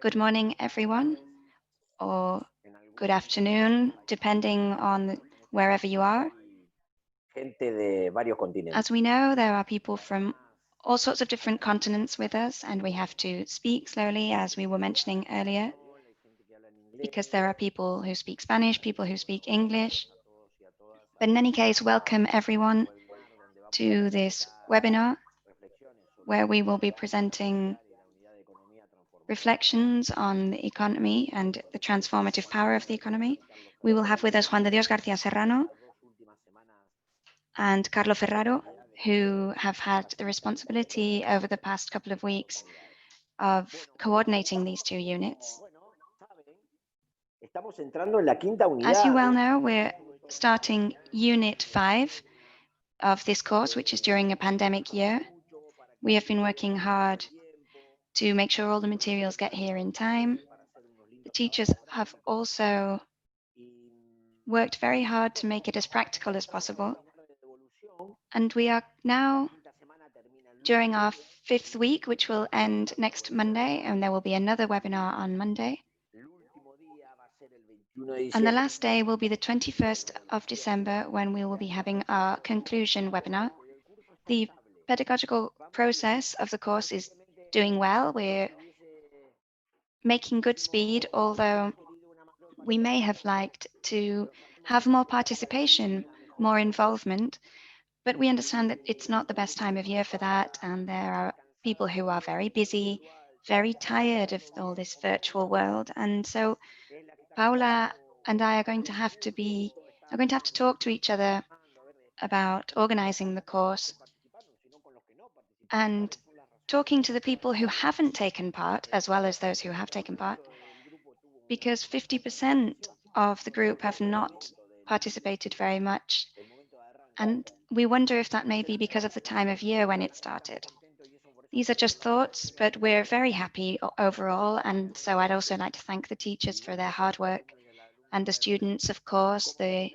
Good morning, everyone, or good afternoon, depending on wherever you are. Gente de varios As continentes. we know, there are people from all sorts of different continents with us, and we have to speak slowly, as we were mentioning earlier, because there are people who speak Spanish, people who speak English. But in any case, welcome everyone to this webinar where we will be presenting reflections on the economy and the transformative power of the economy. We will have with us Juan de Dios García Serrano and Carlo Ferraro, who have had the responsibility over the past couple of weeks of coordinating these two units. Estamos entrando en la quinta As you unidad. well know, we're starting Unit 5 of this course, which is during a pandemic year. We have been working hard to make sure all the materials get here in time. The teachers have also worked very hard to make it as practical as possible. And we are now during our 5th week, which will end next Monday, and there will be another webinar on Monday. And the last day will be the 21st of December, when we will be having our conclusion webinar. The pedagogical process of the course is doing well. We're making good speed, although we may have liked to have more participation, more involvement, but we understand that it's not the best time of year for that, and there are people who are very busy, very tired of all this virtual world. And so Paula and I are going to have to talk to each other about organizing the course and talking to the people who haven't taken part as well as those who have taken part, because 50% of the group have not participated very much. And we wonder if that may be because of the time of year when it started. These are just thoughts, but we're very happy overall. And so I'd also like to thank the teachers for their hard work, and the students, of course, the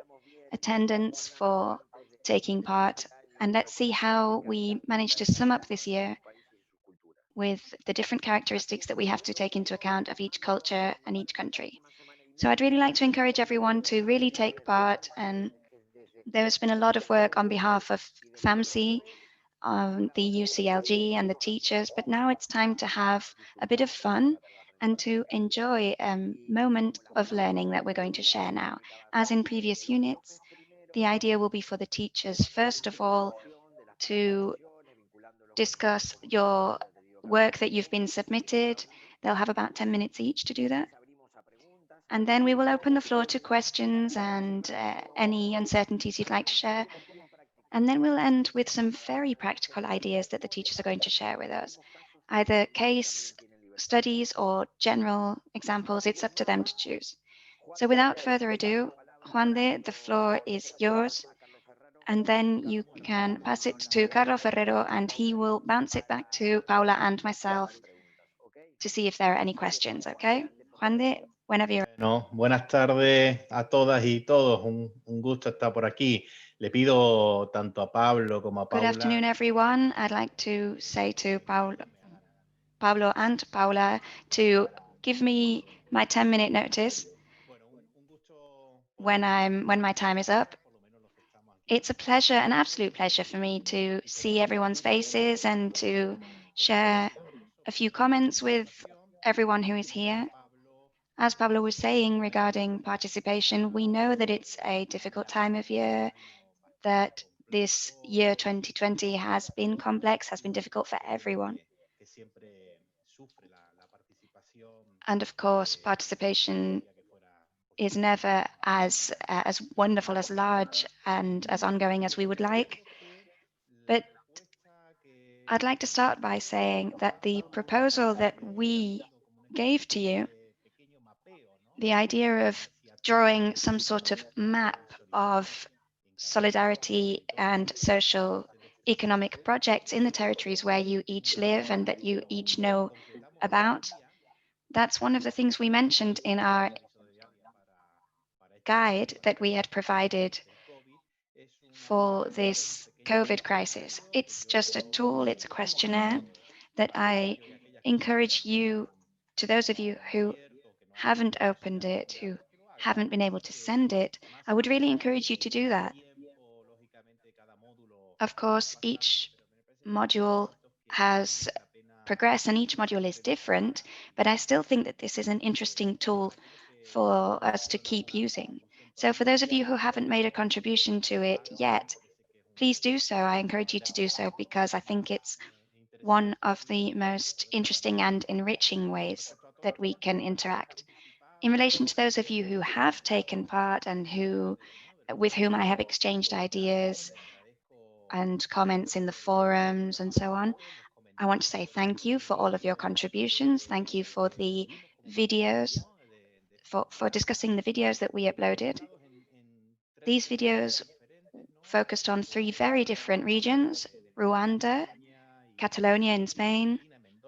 attendants for taking part. And let's see how we manage to sum up this year with the different characteristics that we have to take into account of each culture and each country. So I'd really like to encourage everyone to really take part. And there has been a lot of work on behalf of FAMSI, the UCLG and the teachers, but now it's time to have a bit of fun and to enjoy a moment of learning that we're going to share now. As in previous units, the idea will be for the teachers, first of all, to discuss your work that you've been submitted. They'll have about 10 minutes each to do that. And then we will open the floor to questions and any uncertainties you'd like to share. And then we'll end with some very practical ideas that the teachers are going to share with us, either case studies or general examples. It's up to them to choose. So without further ado, Juan the floor is yours. And then you can pass it to Carlo Ferrero, and he will bounce it back to Paula and myself to see if there are any questions, okay? Juan whenever you're Bueno, buenas tardes a todas y todos. Un gusto estar por aquí. Le pido tanto a Pablo como a Good Paula. afternoon, everyone. I'd like to say to Pablo and Paula to give me my 10-minute notice when my time is up. It's a pleasure, an absolute pleasure for me to see everyone's faces and to share a few comments with everyone who is here. As Pablo was saying regarding participation, we know that it's a difficult time of year, that this year 2020 has been complex, has been difficult for everyone. And of course, participation is never as wonderful, as large, and as ongoing as we would like. But I'd like to start by saying that the proposal that we gave to you, the idea of drawing some sort of map of solidarity and social economic projects in the territories where you each live and that you each know about, that's one of the things we mentioned in our guide that we had provided for this COVID crisis. It's just a tool, it's a questionnaire that I encourage you to those of you who haven't opened it, who haven't been able to send it, I would really encourage you to do that. Of course, each module has progress and each module is different, but I still think that this is an interesting tool for us to keep using. So for those of you who haven't made a contribution to it yet, please do so. I encourage you to do so because I think it's one of the most interesting and enriching ways that we can interact. In relation to those of you who have taken part and with whom I have exchanged ideas and comments in the forums and so on, I want to say thank you for all of your contributions. Thank you for the videos, for discussing the videos that we uploaded. These videos focused on 3 very different regions: Rwanda, Catalonia in Spain,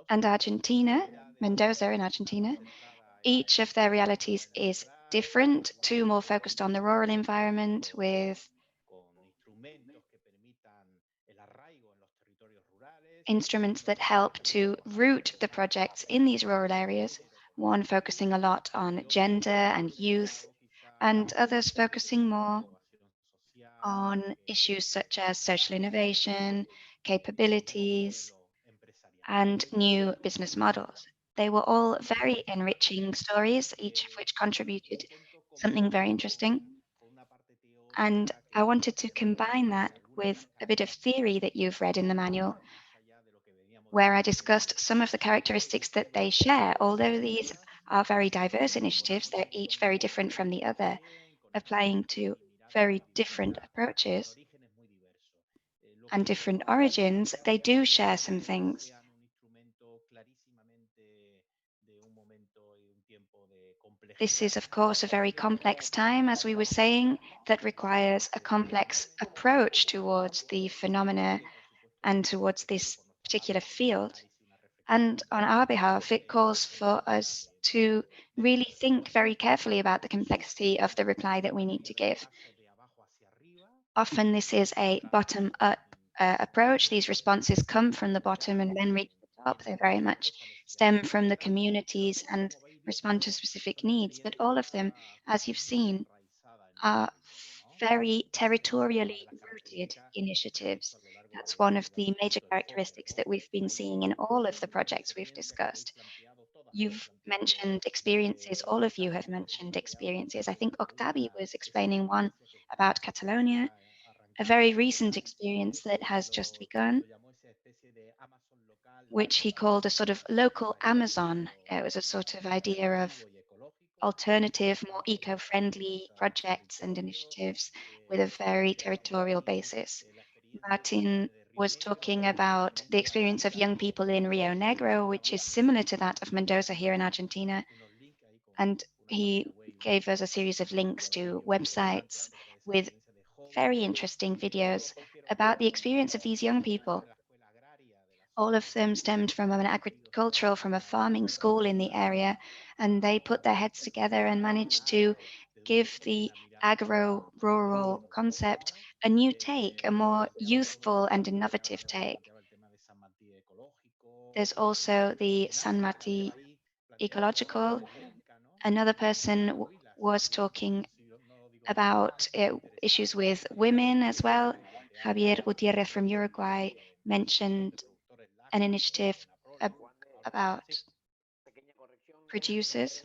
and Argentina, Mendoza in Argentina. Each of their realities is different. 2 more focused on the rural environment with instruments that help to root the projects in these rural areas, one focusing a lot on gender and youth, and others focusing more on issues such as social innovation, capabilities, and new business models. They were all very enriching stories, each of which contributed something very interesting. And I wanted to combine that with a bit of theory that you've read in the manual, where I discussed some of the characteristics that they share. Although these are very diverse initiatives, they're each very different from the other, applying to very different approaches and different origins, they do share some things. This is, of course, a very complex time, as we were saying, that requires a complex approach towards the phenomena and towards this particular field. And on our behalf, it calls for us to really think very carefully about the complexity of the reply that we need to give. Often this is a bottom-up approach. These responses come from the bottom and then reach the top. They very much stem from the communities and respond to specific needs. But all of them, as you've seen, are very territorially rooted initiatives. That's one of the major characteristics that we've been seeing in all of the projects we've discussed. You've mentioned experiences, all of you have mentioned experiences. I think Octavi was explaining one about Catalonia, a very recent experience that has just begun, which he called a sort of local Amazon. It was a sort of idea of alternative, more eco-friendly projects and initiatives with a very territorial basis. Martin was talking about the experience of young people in Rio Negro, which is similar to that of Mendoza here in Argentina. And he gave us a series of links to websites with very interesting videos about the experience of these young people. All of them stemmed from an agricultural, from a farming school in the area, and they put their heads together and managed to give the agro-rural concept a new take, a more youthful and innovative take. There's also the San Marti Ecological. Another person was talking about issues with women as well. Javier Gutierrez from Uruguay mentioned an initiative about producers.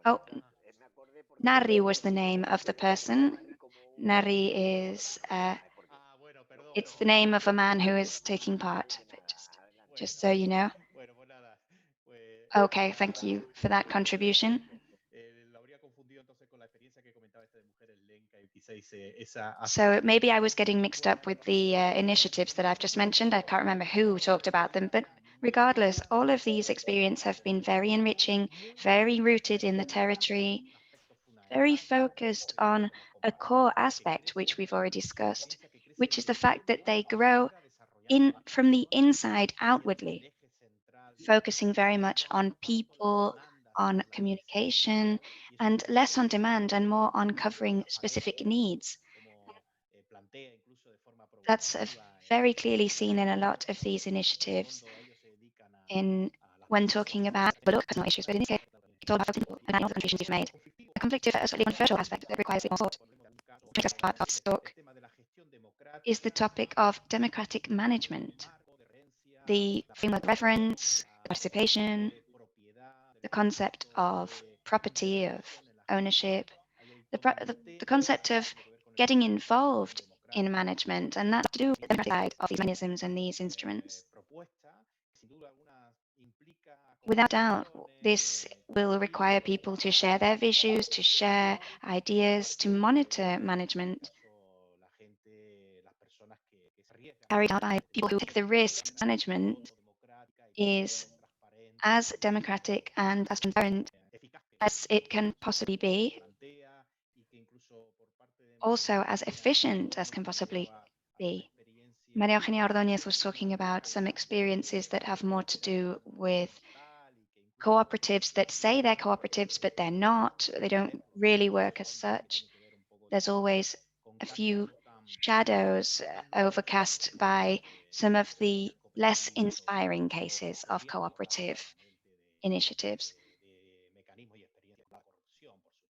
Oh, Nari was the name of the person. Nari is, it's the name of a man who is taking part, but just so you know. Okay, thank you for that contribution. So maybe I was getting mixed up with the initiatives that I've just mentioned. I can't remember who talked about them, but regardless, all of these experiences have been very enriching, very rooted in the territory, very focused on a core aspect, which we've already discussed, which is the fact that they grow from the inside outwardly, focusing very much on people, on communication, and less on demand and more on covering specific needs. That's very clearly seen in a lot of these initiatives when talking about personal issues, but in this case, it's all about all the contributions you've made. A conflictive, a slightly controversial aspect that requires more thought, which is part of this talk, is the topic of democratic management, the framework of reference, participation, the concept of property, of ownership, the concept of getting involved in management, and that's to do with the democratic side of these mechanisms and these instruments. Without doubt, this will require people to share their issues, to share ideas, to monitor management carried out by people who take the risks. Management is as democratic and as transparent as it can possibly be, also as efficient as can possibly be. Maria Eugenia Ordóñez was talking about some experiences that have more to do with cooperatives that say they're cooperatives, but they're not. They don't really work as such. There's always a few shadows overcast by some of the less inspiring cases of cooperative initiatives.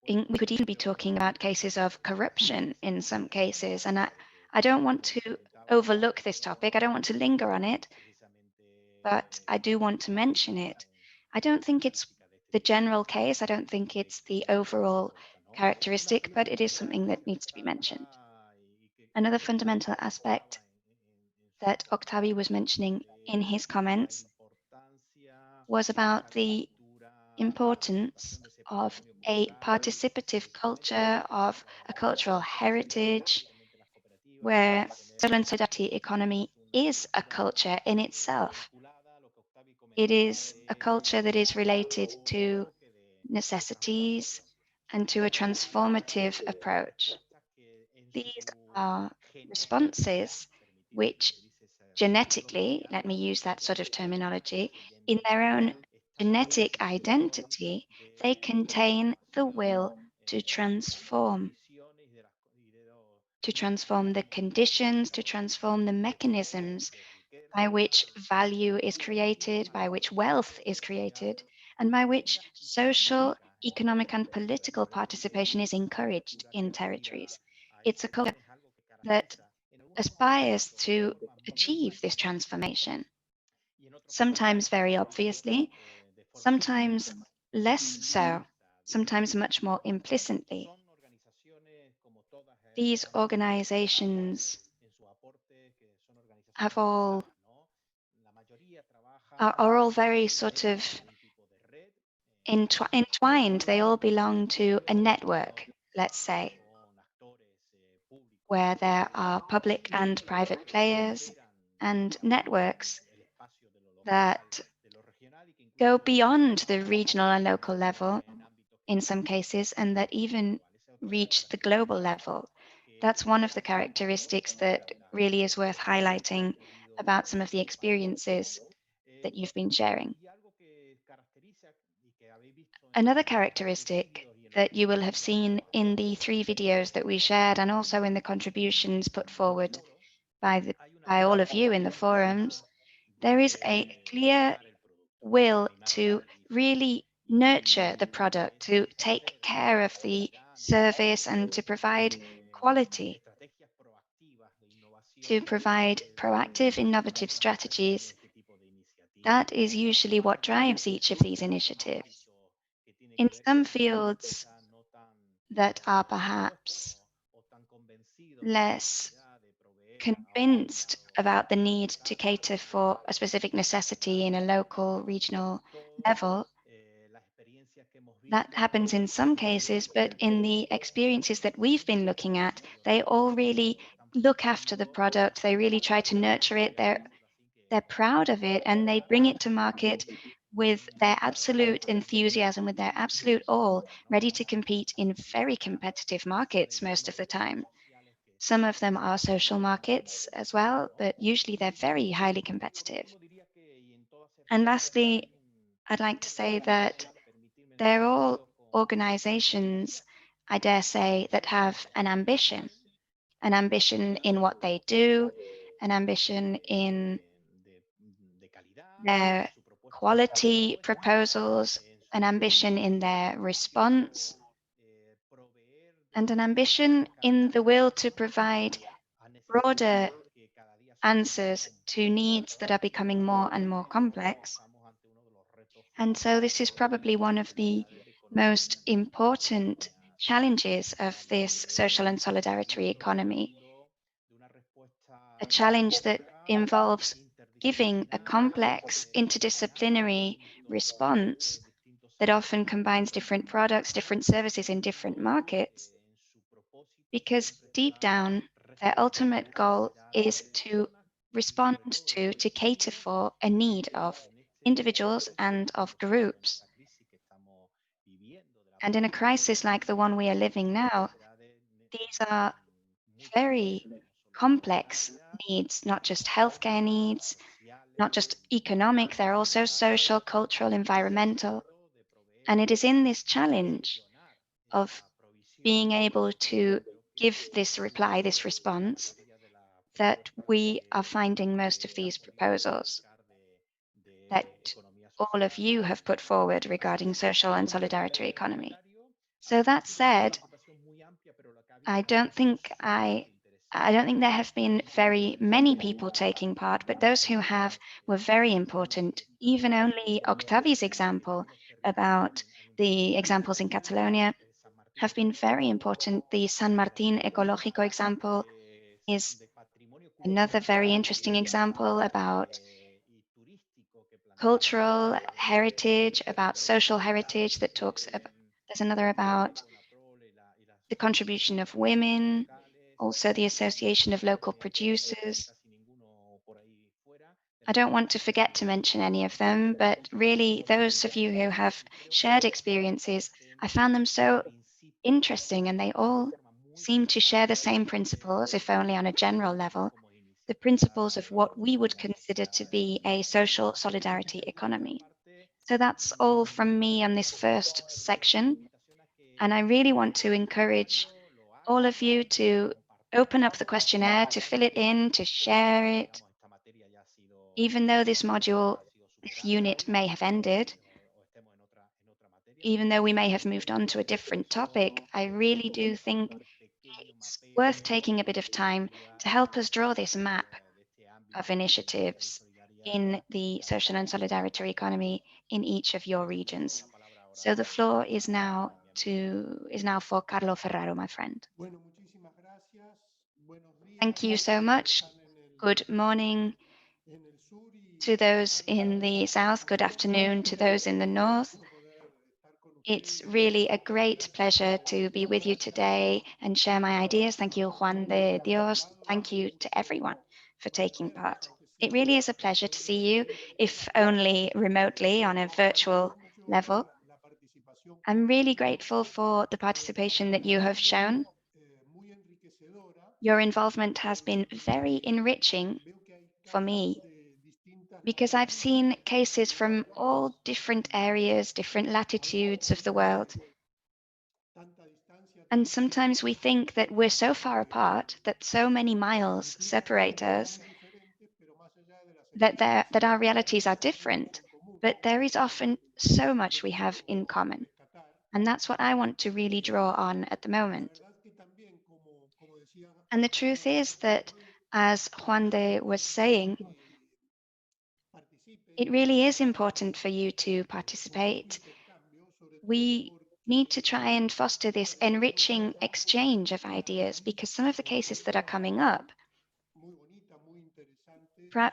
We could even be talking about cases of corruption in some cases, and I don't want to overlook this topic. I don't want to linger on it, but I do want to mention it. I don't think it's the general case. I don't think it's the overall characteristic, but it is something that needs to be mentioned. Another fundamental aspect that Octavio was mentioning in his comments was about the importance of a participative culture, of a cultural heritage, where social and solidarity economy is a culture in itself. It is a culture that is related to necessities and to a transformative approach. These are responses which genetically, let me use that sort of terminology, in their own genetic identity, they contain the will to transform the conditions, to transform the mechanisms by which value is created, by which wealth is created, and by which social, economic, and political participation is encouraged in territories. It's a culture that aspires to achieve this transformation, sometimes very obviously, sometimes less so, sometimes much more implicitly. These organizations are all very sort of entwined. They all belong to a network, let's say, where there are public and private players and networks that go beyond the regional and local level in some cases, and that even reach the global level. That's one of the characteristics that really is worth highlighting about some of the experiences that you've been sharing. Another characteristic that you will have seen in the 3 videos that we shared, and also in the contributions put forward by all of you in the forums, there is a clear will to really nurture the product, to take care of the service and to provide quality, to provide proactive, innovative strategies. That is usually what drives each of these initiatives. In some fields that are perhaps less convinced about the need to cater for a specific necessity in a local, regional level, that happens in some cases, but in the experiences that we've been looking at, they all really look after the product. They really try to nurture it. They're proud of it, and they bring it to market with their absolute enthusiasm, with their absolute all, ready to compete in very competitive markets most of the time. Some of them are social markets as well, but usually they're very highly competitive. And lastly, I'd like to say that they're all organizations, I dare say, that have an ambition in what they do, an ambition in their equality proposals, an ambition in their response, and an ambition in the will to provide broader answers to needs that are becoming more and more complex. And so this is probably one of the most important challenges of this social and solidarity economy, a challenge that involves giving a complex interdisciplinary response that often combines different products, different services in different markets, because deep down, their ultimate goal is to respond to cater for a need of individuals and of groups. And in a crisis like the one we are living now, these are very complex needs, not just healthcare needs, not just economic, they're also social, cultural, environmental. And it is in this challenge of being able to give this reply, this response, that we are finding most of these proposals that all of you have put forward regarding social and solidarity economy. So that said, I don't think there have been very many people taking part, but those who have were very important. Even only Octavi's example about the examples in Catalonia have been very important. The San Martín Ecológico example is another very interesting example about cultural heritage, about social heritage that talks about, there's another about the contribution of women, also the association of local producers. I don't want to forget to mention any of them, but really those of you who have shared experiences, I found them so interesting and they all seem to share the same principles, if only on a general level, the principles of what we would consider to be a social solidarity economy. So that's all from me on this first section. And I really want to encourage all of you to open up the questionnaire, to fill it in, to share it. Even though this module, this unit may have ended, even though we may have moved on to a different topic, I really do think it's worth taking a bit of time to help us draw this map of initiatives in the social and solidarity economy in each of your regions. So the floor is now for Carlo Ferraro, my friend. Thank you so much. Good morning to those in the south. Good afternoon to those in the north. It's really a great pleasure to be with you today and share my ideas. Thank you, Juan de Dios. Thank you to everyone for taking part. It really is a pleasure to see you, if only remotely on a virtual level. I'm really grateful for the participation that you have shown. Your involvement has been very enriching for me because I've seen cases from all different areas, different latitudes of the world. And sometimes we think that we're so far apart, that so many miles separate us, that our realities are different. But there is often so much we have in common. And that's what I want to really draw on at the moment. And the truth is that, as Juan de was saying, it really is important for you to participate. We need to try and foster this enriching exchange of ideas because some of the cases that are coming up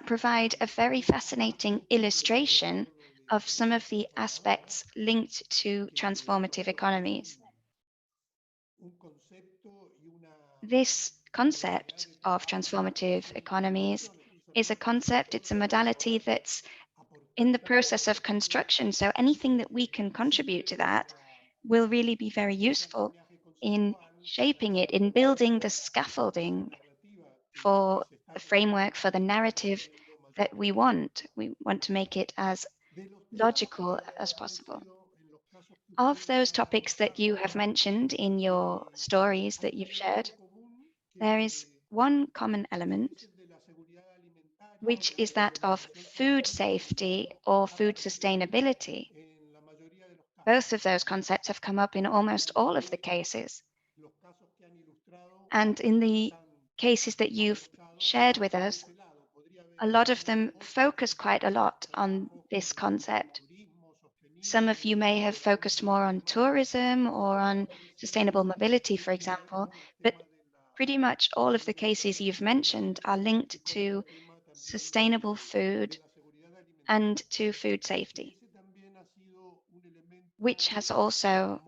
provide a very fascinating illustration of some of the aspects linked to transformative economies. This concept of transformative economies is a concept, it's a modality that's in the process of construction. So anything that we can contribute to that will really be very useful in shaping it, in building the scaffolding for the framework, for the narrative that we want. We want to make it as logical as possible. Of those topics that you have mentioned in your stories that you've shared, there is one common element, which is that of food safety or food sustainability. Both of those concepts have come up in almost all of the cases. And in the cases that you've shared with us, a lot of them focus quite a lot on this concept. Some of you may have focused more on tourism or on sustainable mobility, for example, but pretty much all of the cases you've mentioned are linked to sustainable food and to food safety, which has also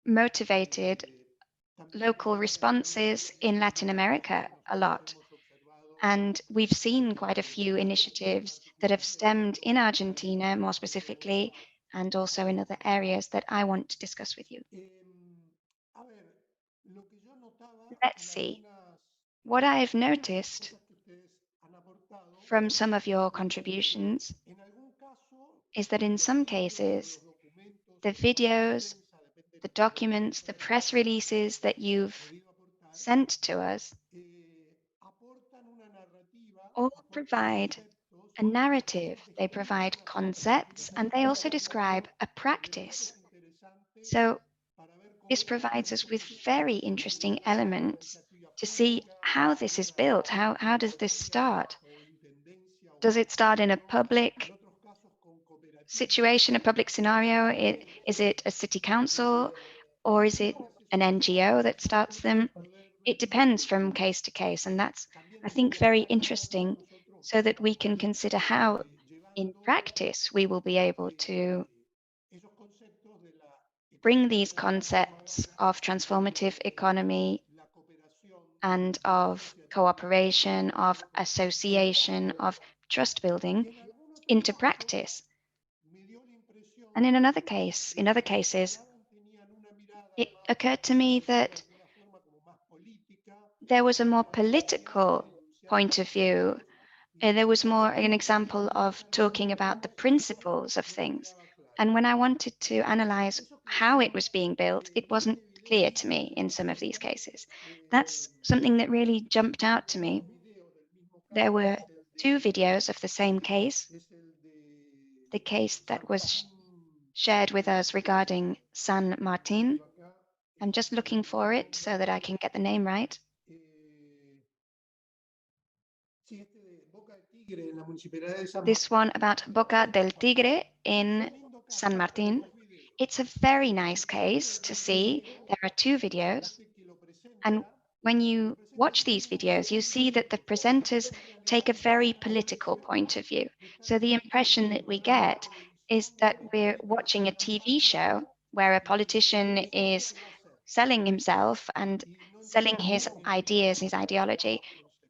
motivated local responses in Latin America a lot. And we've seen quite a few initiatives that have stemmed in Argentina, more specifically, and also in other areas that I want to discuss with you. Let's see. What I have noticed from some of your contributions is that in some cases, the videos, the documents, the press releases that you've sent to us all provide a narrative, they provide concepts, and they also describe a practice. So this provides us with very interesting elements to see how this is built. How does this start? Does it start in a public situation, a public scenario? Is it a city council or is it an NGO that starts them? It depends from case to case, and that's, I think, very interesting so that we can consider how, in practice, we will be able to bring these concepts of transformative economy and of cooperation, of association, of trust building into practice. And in other cases, it occurred to me that there was a more political point of view. There was more an example of talking about the principles of things. And when I wanted to analyze how it was being built, it wasn't clear to me in some of these cases. That's something that really jumped out to me. There were two videos of the same case, the case that was shared with us regarding San Martin. I'm just looking for it so that I can get the name right. This one about Boca del Tigre in San Martin. It's a very nice case to see. There are two videos. And when you watch these videos, you see that the presenters take a very political point of view. So the impression that we get is that we're watching a TV show where a politician is selling himself and selling his ideas, his ideology.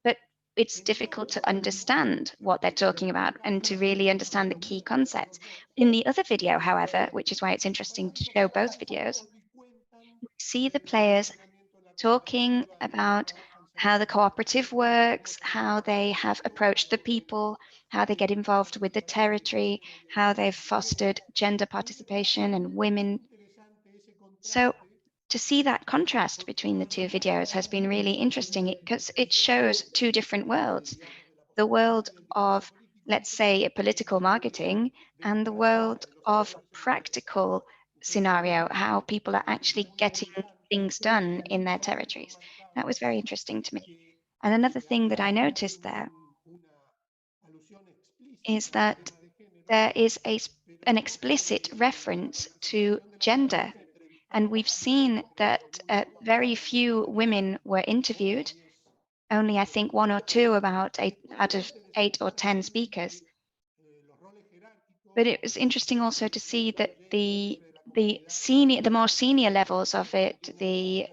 But it's difficult to understand what they're talking about and to really understand the key concepts. In the other video, however, which is why it's interesting to show both videos, we see the players talking about how the cooperative works, how they have approached the people, how they get involved with the territory, how they've fostered gender participation and women. So to see that contrast between the two videos has been really interesting because it shows two different worlds. The world of, let's say, political marketing and the world of practical scenario, how people are actually getting things done in their territories. That was very interesting to me. And another thing that I noticed there is that there is an explicit reference to gender. And we've seen that very few women were interviewed, only I think one or two out of 8 or 10 speakers. But it was interesting also to see that the more senior levels of it, the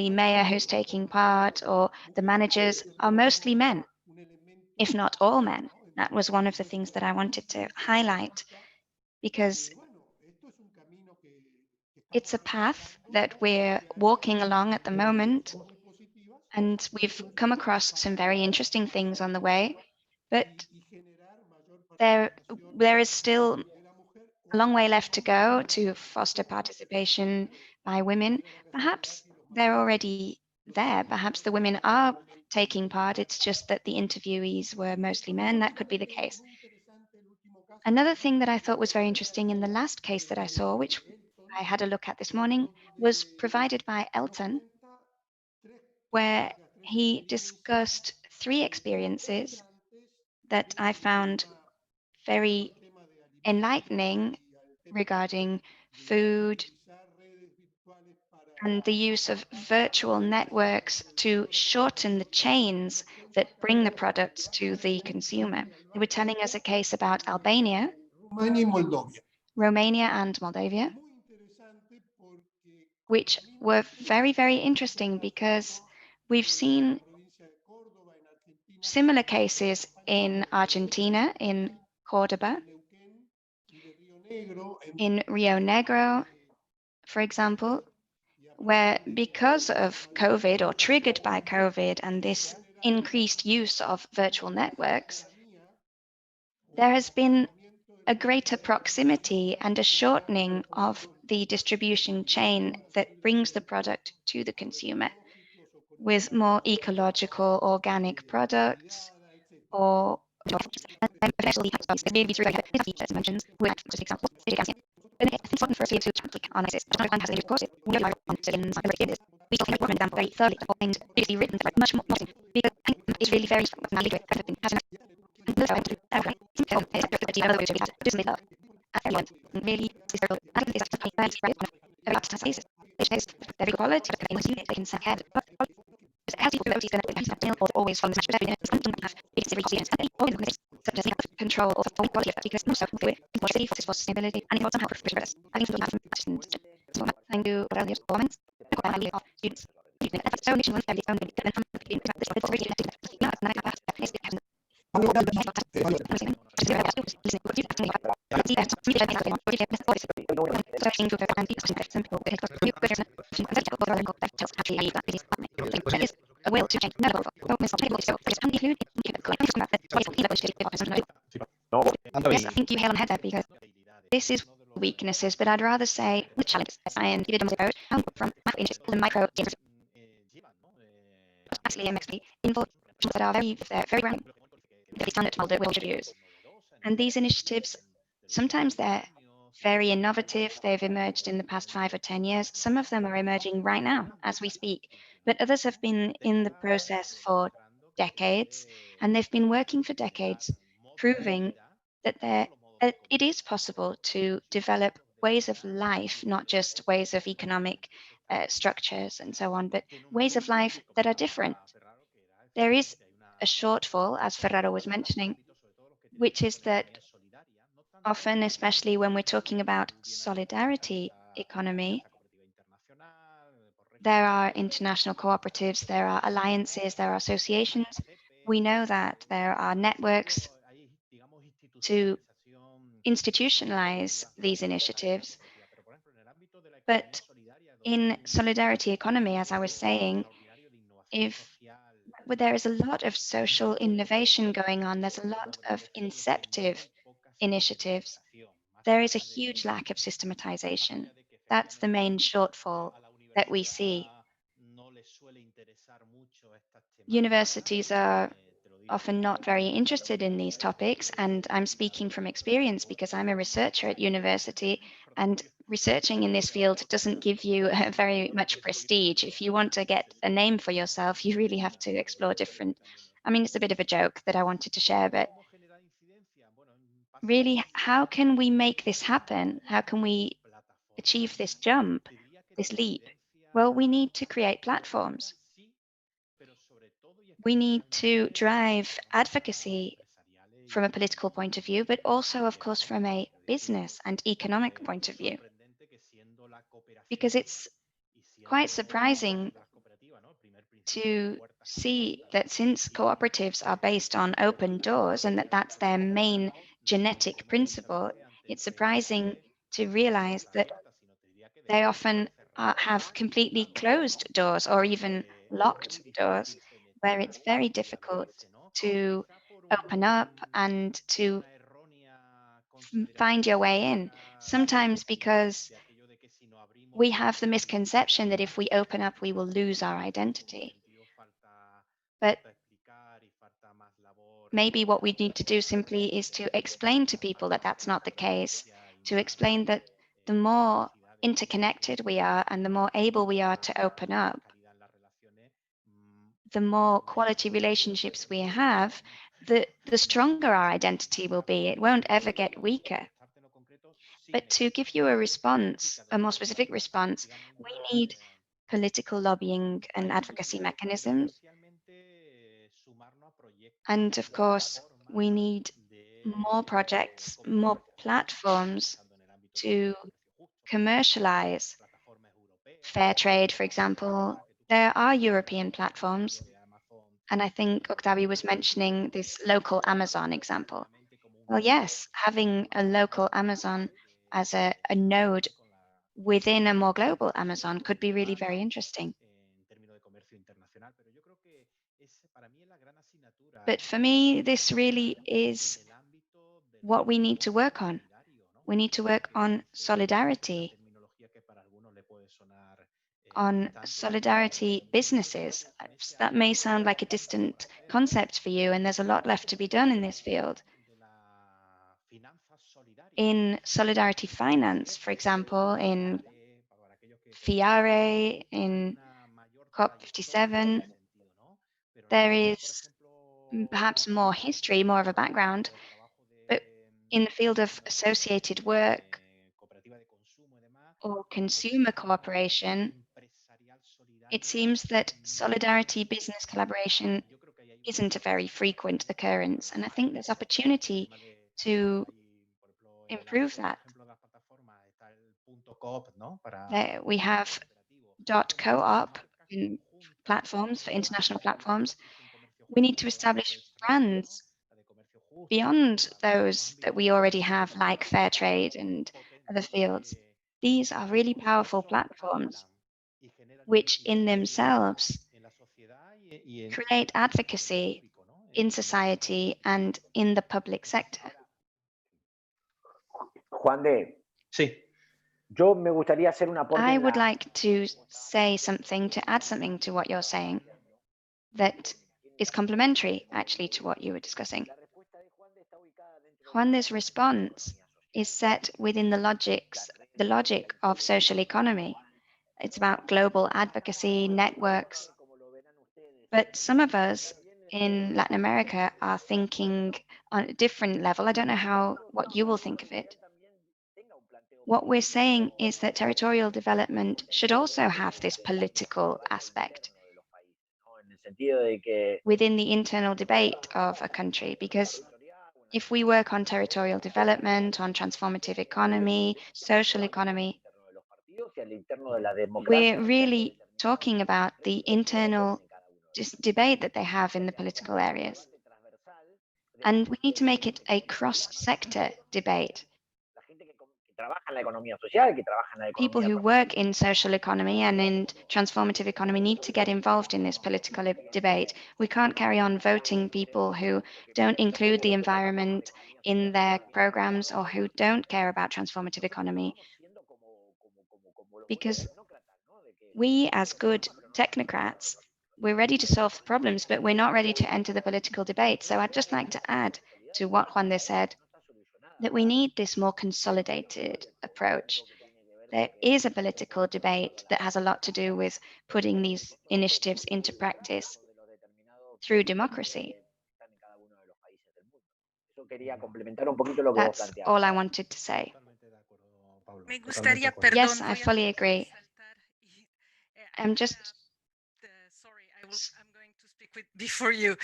mayor who's taking part or the managers are mostly men, if not all men. That was one of the things that I wanted to highlight because it's a path that we're walking along at the moment, and we've come across some very interesting things on the way, but there is still a long way left to go to foster participation by women. Perhaps they're already there. Perhaps the women are taking part. It's just that the interviewees were mostly men. That could be the case. Another thing that I thought was very interesting in the last case that I saw, which I had a look at this morning, was provided by Elton, where he discussed 3 experiences that I found very enlightening regarding food and the use of virtual networks to shorten the chains that bring the products to the consumer. They were telling us a case about Albania, Rumania y Moldovia. Romania, and Moldavia, which were very, very interesting because we've seen similar cases in Argentina, in Cordoba, in Rio Negro, for example, where because of COVID or triggered by COVID and this increased use of virtual networks, there has been a greater proximity and a shortening of the distribution chain that brings the product to the consumer with more ecological, organic products or but I think it's important for us to click on this. I find has a course. We don't know on civilians and everything. We talk about example very thoroughly and basically written like much more because I think it's really very navigate everything has really very quality they can send ahead. Has always from control of the quality because most of the for sustainability and it somehow for us. I think we have thank you for your comments. Students. So a will to change. Yes, I think you hit on head there because this is weaknesses, but I'd rather say the challenges and give it a road from macro interest to micro interest. Actually, MXP involved that are very random. Very standard that we'll use. And these initiatives, sometimes they're very innovative. They've emerged in the past 5 or 10 years. Some of them are emerging right now as we speak, but others have been in the process for decades, and they've been working for decades, proving that it is possible to develop ways of life, not just ways of economic structures and so on, but ways of life that are different. There is a shortfall, as Ferraro was mentioning, which is that often, especially when we're talking about solidarity economy, there are international cooperatives, there are alliances, there are associations. We know that there are networks to institutionalize these initiatives. But in solidarity economy, as I was saying, there is a lot of social innovation going on, there's a lot of inceptive initiatives, there is a huge lack of systematization. That's the main shortfall that we see. Universities are often not very interested in these topics, and I'm speaking from experience because I'm a researcher at university, and researching in this field doesn't give you very much prestige. If you want to get a name for yourself, you really have to explore different. I mean, it's a bit of a joke that I wanted to share, but really, how can we make this happen? How can we achieve this jump, this leap? Well, we need to create platforms. We need to drive advocacy from a political point of view, but also, of course, from a business and economic point of view. Because it's quite surprising to see that since cooperatives are based on open doors and that's their main genetic principle, it's surprising to realize that they often have completely closed doors or even locked doors, where it's very difficult to open up and to find your way in. Sometimes because we have the misconception that if we open up, we will lose our identity. But maybe what we need to do simply is to explain to people that that's not the case, to explain that the more interconnected we are and the more able we are to open up, the more quality relationships we have, the stronger our identity will be. It won't ever get weaker. But to give you a response, a more specific response, we need political lobbying and advocacy mechanisms. And of course, we need more projects, more platforms to commercialize fair trade, for example. There are European platforms, and I think Octavio was mentioning this local Amazon example. Well, yes, having a local Amazon as a node within a more global Amazon could be really very interesting. But for me, this really is what we need to work on. We need to work on solidarity, on solidarity businesses. That may sound like a distant concept for you, and there's a lot left to be done in this field. In solidarity finance, for example, in FIARE, in COP57, there is perhaps more history, more of a background, but in the field of associated work or consumer cooperation, it seems that solidarity business collaboration isn't a very frequent occurrence. And I think there's opportunity to improve that. We have .coop in platforms for international platforms. We need to establish brands beyond those that we already have, like fair trade and other fields. These are really powerful platforms which in themselves create advocacy in society and in the public sector. Juan de, Sí. yo me gustaría hacer un aporte. I would like to say something, to add something to what you're saying that is complementary actually to what you were discussing. Juan's response is set within the logic of social economy. It's about global advocacy, networks. But some of us in Latin America are thinking on a different level. I don't know what you will think of it. What we're saying is that territorial development should also have this political aspect within the internal debate of a country, because if we work on territorial development, on transformative economy, social economy, we're really talking about the internal debate that they have in the political areas. And we need to make it a cross-sector debate. People who work in social economy and in transformative economy need to get involved in this political debate. We can't carry on voting people who don't include the environment in their programs or who don't care about transformative economy. Because we, as good technocrats, we're ready to solve the problems, but we're not ready to enter the political debate. So I'd just like to add to what Juan de said, that we need this more consolidated approach. There is a political debate that has a lot to do with putting these initiatives into practice through democracy. That's all I wanted to say. Yes, I fully agree. I'm just... Sorry, I'm going to speak before you.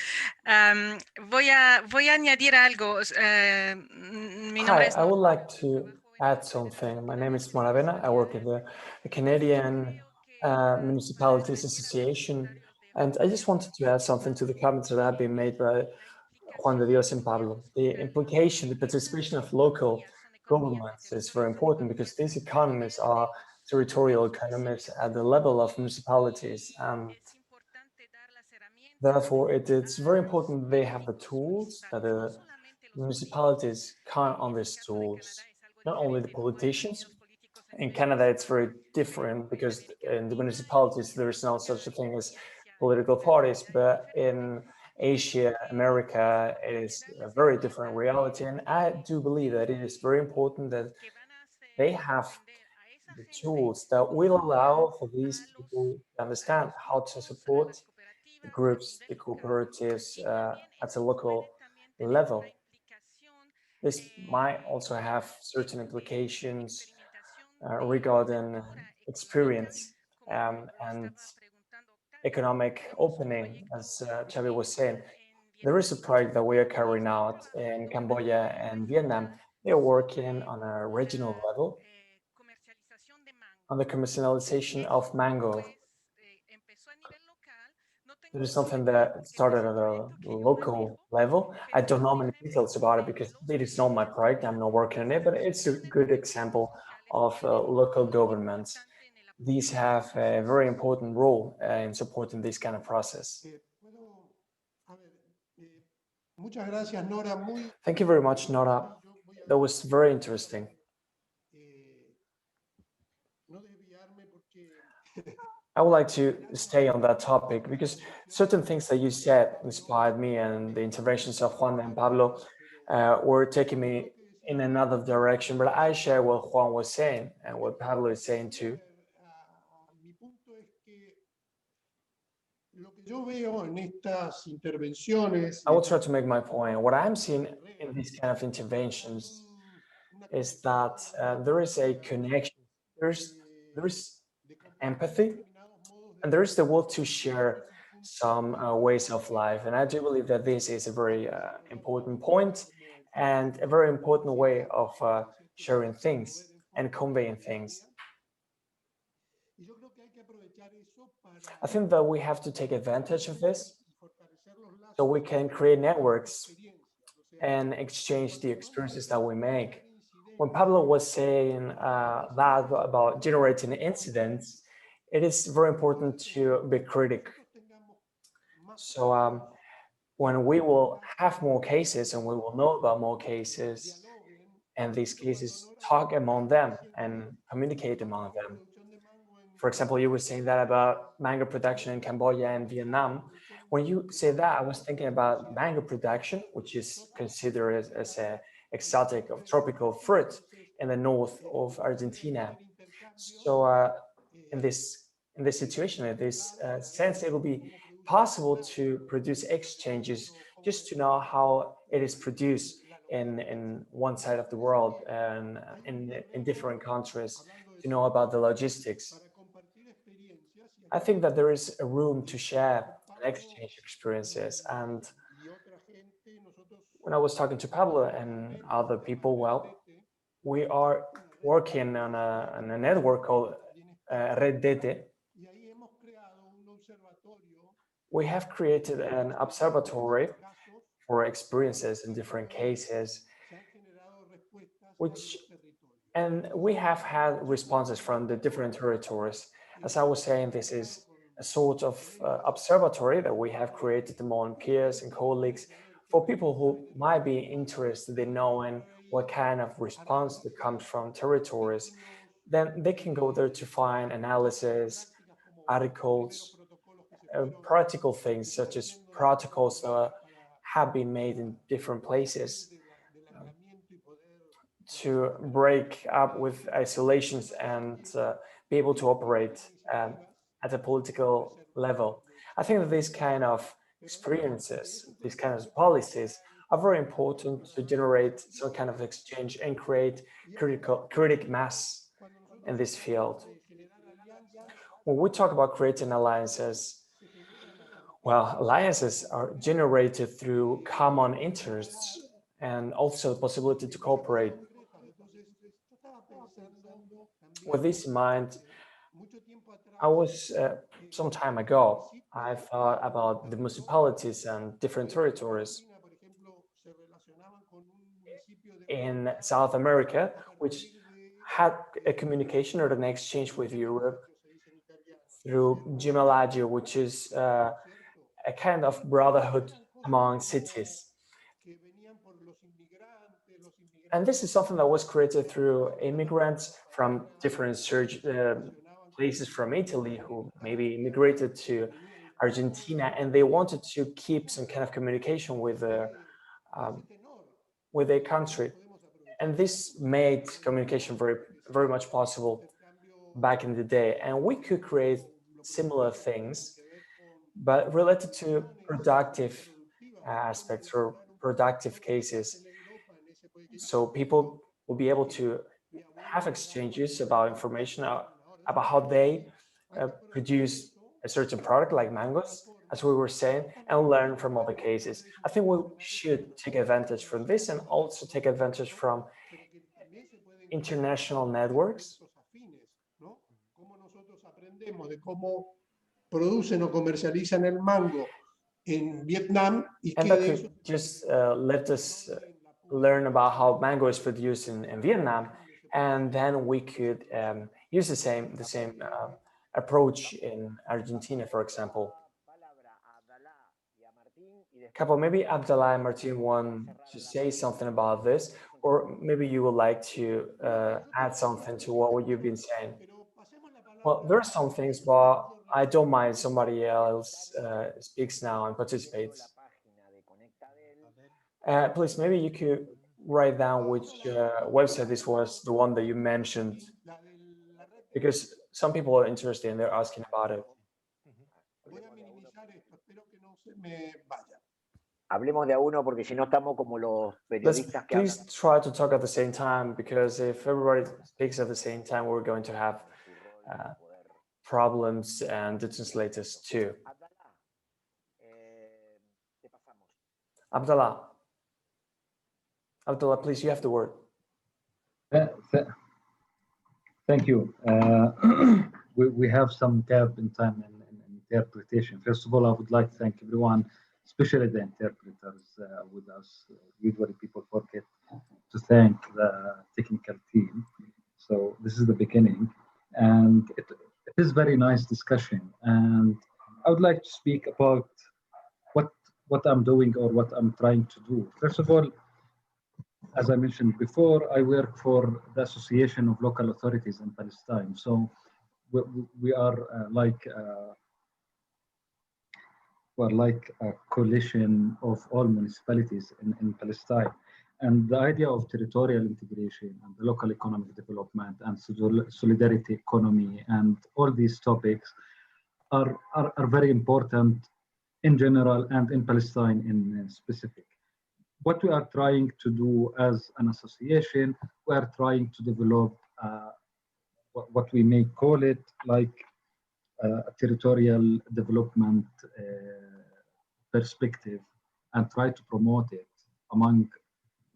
Voy a añadir algo. Hi, I would like to add something. My name is Moravena. I work at the Canadian Municipalities Association, and I just wanted to add something to the comments that have been made by Juan de Dios and Pablo. The implication, the participation of local governments is very important because these economies are territorial economies at the level of municipalities. Therefore, it's very important they have the tools, that the municipalities count on these tools, not only the politicians. In Canada, it's very different because in the municipalities, there is no such a thing as political parties, but in Asia, America, it is a very different reality. And I do believe that it is very important that they have the tools that will allow for these people to understand how to support the groups, the cooperatives at a local level. This might also have certain implications regarding experience and economic opening, as Xavi was saying. There is a project that we are carrying out in Cambodia and Vietnam. They are working on a regional level on the commercialization of mango. It is something that started at a local level. I don't know many details about it because it is not my project. I'm not working on it, but it's a good example of local governments. These have a very important role in supporting this kind of process. Thank you very much, Nora. That was very interesting. I would like to stay on that topic because certain things that you said inspired me, and the interventions of Juan and Pablo were taking me in another direction. But I share what Juan was saying and what Pablo is saying too. I will try to make my point. What I'm seeing in these kind of interventions is that there is a connection, there's empathy, and there is the will to share some ways of life. And I do believe that this is a very important point and a very important way of sharing things and conveying things. I think that we have to take advantage of this so we can create networks and exchange the experiences that we make. When Pablo was saying that about generating incidents, it is very important to be critical. So when we will have more cases and we will know about more cases, and these cases talk among them and communicate among them. For example, you were saying that about mango production in Cambodia and Vietnam. When you say that, I was thinking about mango production, which is considered as an exotic or tropical fruit in the north of Argentina. So in this situation, in this sense, it will be possible to produce exchanges just to know how it is produced in one side of the world and in different countries, to know about the logistics. I think that there is a room to share and exchange experiences. And when I was talking to Pablo and other people, well, we are working on a network called Red Dete. We have created an observatory for experiences in different cases, and we have had responses from the different territories. As I was saying, this is a sort of observatory that we have created among peers and colleagues for people who might be interested in knowing what kind of response that comes from territories. Then they can go there to find analysis, articles, practical things such as protocols that have been made in different places to break up with isolations and be able to operate at a political level. I think that these kind of experiences, these kind of policies are very important to generate some kind of exchange and create critical mass in this field. When we talk about creating alliances, well, alliances are generated through common interests and also the possibility to cooperate. With this in mind, I was, some time ago, I thought about the municipalities and different territories in South America, which had a communication or an exchange with Europe through Gemelagio, which is a kind of brotherhood among cities. And this is something that was created through immigrants from different places from Italy who maybe immigrated to Argentina, and they wanted to keep some kind of communication with their country. And this made communication very much possible back in the day. And we could create similar things, but related to productive aspects or productive cases. So people will be able to have exchanges about information about how they produce a certain product like mangoes, as we were saying, and learn from other cases. I think we should take advantage from this and also take advantage from international networks. Producen o comercializan el mango en Vietnam. And that could just let us learn about how mango is produced in Vietnam, and then we could use the same approach in Argentina, for example. Capo, maybe Abdallah and Martin want to say something about this, or maybe you would like to add something to what you've been saying. Well, there are some things, but I don't mind somebody else speaks now and participates. Please, maybe you could write down which website this was, the one that you mentioned, because some people are interested and they're asking about it. Hablemos de a uno porque si no estamos como los periodistas que Please try to talk at the same time, because if everybody speaks at the same time, we're going to have problems, and the translators too. Abdallah, please, you have the word. Thank you. We have some gap in time in interpretation. First of all, I would like to thank everyone, especially the interpreters with us. Usually people forget to thank the technical team. So this is the beginning. And it is very nice discussion. And I would like to speak about what I'm doing or what I'm trying to do. First of all, as I mentioned before, I work for the Association of Local Authorities in Palestine. So we are we're like a coalition of all municipalities in Palestine. And the idea of territorial integration and the local economic development and solidarity economy and all these topics are very important in general and in Palestine in specific. What we are trying to do as an association, we are trying to develop what we may call it like a territorial development perspective, and try to promote it among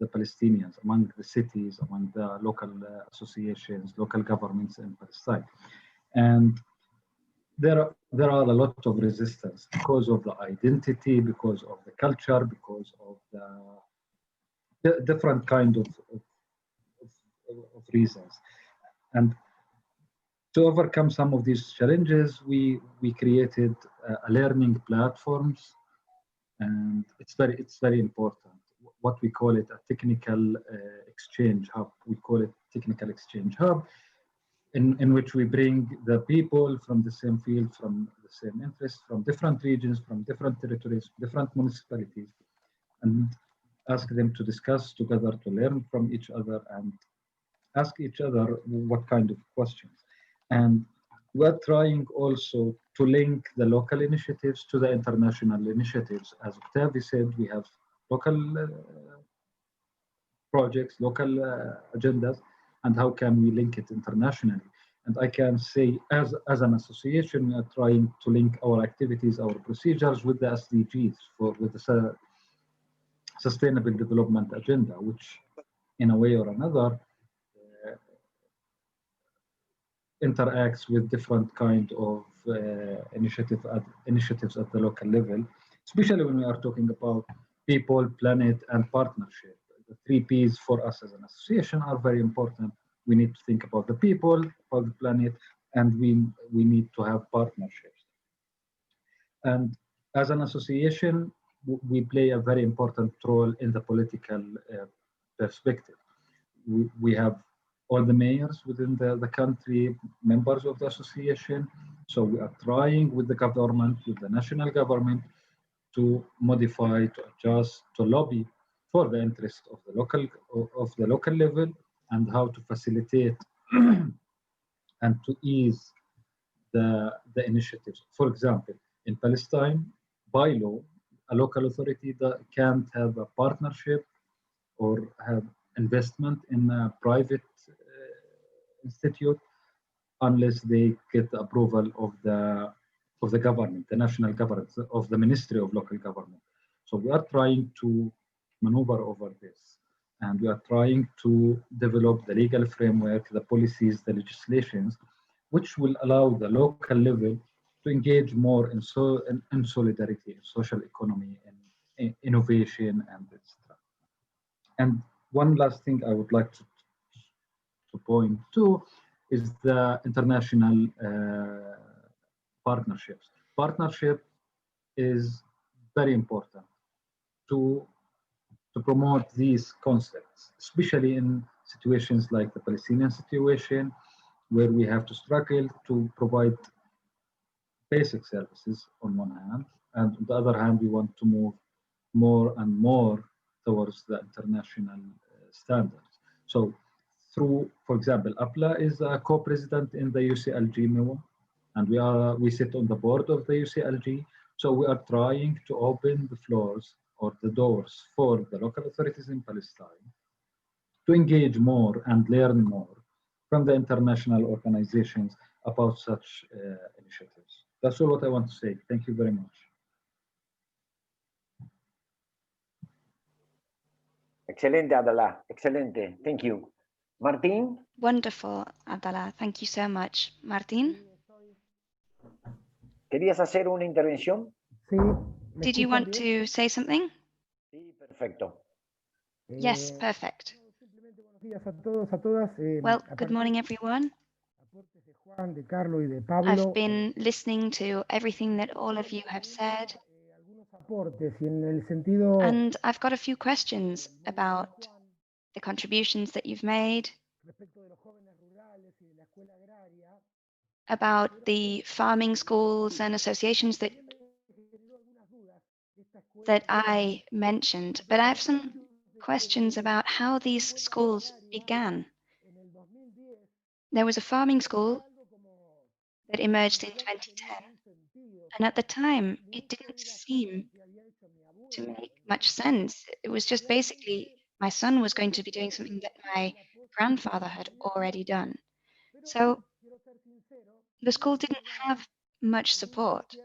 the Palestinians, among the cities, among the local associations, local governments in Palestine. And there are a lot of resistance because of the identity, because of the culture, because of the different kind of reasons. And to overcome some of these challenges, we created a learning platforms, and it's very important. What we call it a technical exchange hub. We call it technical exchange hub, in which we bring the people from the same field, from the same interests, from different regions, from different territories, different municipalities, and ask them to discuss together, to learn from each other, and ask each other what kind of questions. And we're trying also to link the local initiatives to the international initiatives. As Octavio said, we have local projects, local agendas, and how can we link it internationally? And I can say, as an association, we are trying to link our activities, our procedures with the SDGs, with the Sustainable Development Agenda, which in a way or another interacts with different kind of initiatives at the local level, especially when we are talking about people, planet, and partnership. The 3 Ps for us as an association are very important. We need to think about the people, about the planet, and we need to have partnerships. And as an association, we play a very important role in the political perspective. We have all the mayors within the country, members of the association. So we are trying with the government, with the national government, to modify, to adjust, to lobby for the interest of the local level, and how to facilitate and to ease the initiatives. For example, in Palestine, by law, a local authority that can't have a partnership or have investment in a private institute unless they get the approval of the government, the national government, of the Ministry of Local Government. So we are trying to maneuver over this, and we are trying to develop the legal framework, the policies, the legislations, which will allow the local level to engage more in solidarity, in social economy, and innovation, and etc. And one last thing I would like to point to is the international partnerships. Partnership is very important to promote these concepts, especially in situations like the Palestinian situation, where we have to struggle to provide basic services on one hand, and on the other hand, we want to move more and more towards the international standards. So through, for example, APLA is a co-president in the UCLG MEWA, and we sit on the board of the UCLG. So we are trying to open the floors or the doors for the local authorities in Palestine to engage more and learn more from the international organizations about such initiatives. That's all what I want to say. Thank you very much. Excelente, Abdallah. Excelente. Thank you. Martín? Wonderful, Abdallah. Thank you so much. Martín? ¿Querías hacer una intervención? Sí. Did you want to say something? Sí, perfecto. Yes, perfect. Buenos días a todos, a todas. Well, good morning, everyone. Aportes de Juan, de Carlos y de Pablo. I've been listening to everything that all of you have said. Algunos aportes y en el sentido. And I've got a few questions about the contributions that you've made, about the farming schools and associations that I mentioned. But I have some questions about how these schools began. There was a farming school that emerged in 2010. And at the time, it didn't seem to make much sense. It was just basically my son was going to be doing something that my grandfather had already done. So the school didn't have much support.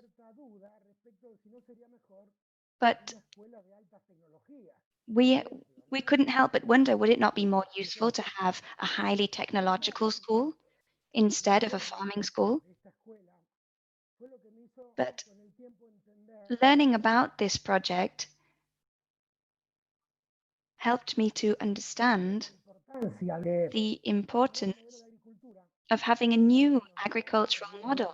But we couldn't help but wonder, would it not be more useful to have a highly technological school instead of a farming school? But learning about this project helped me to understand the importance of having a new agricultural model.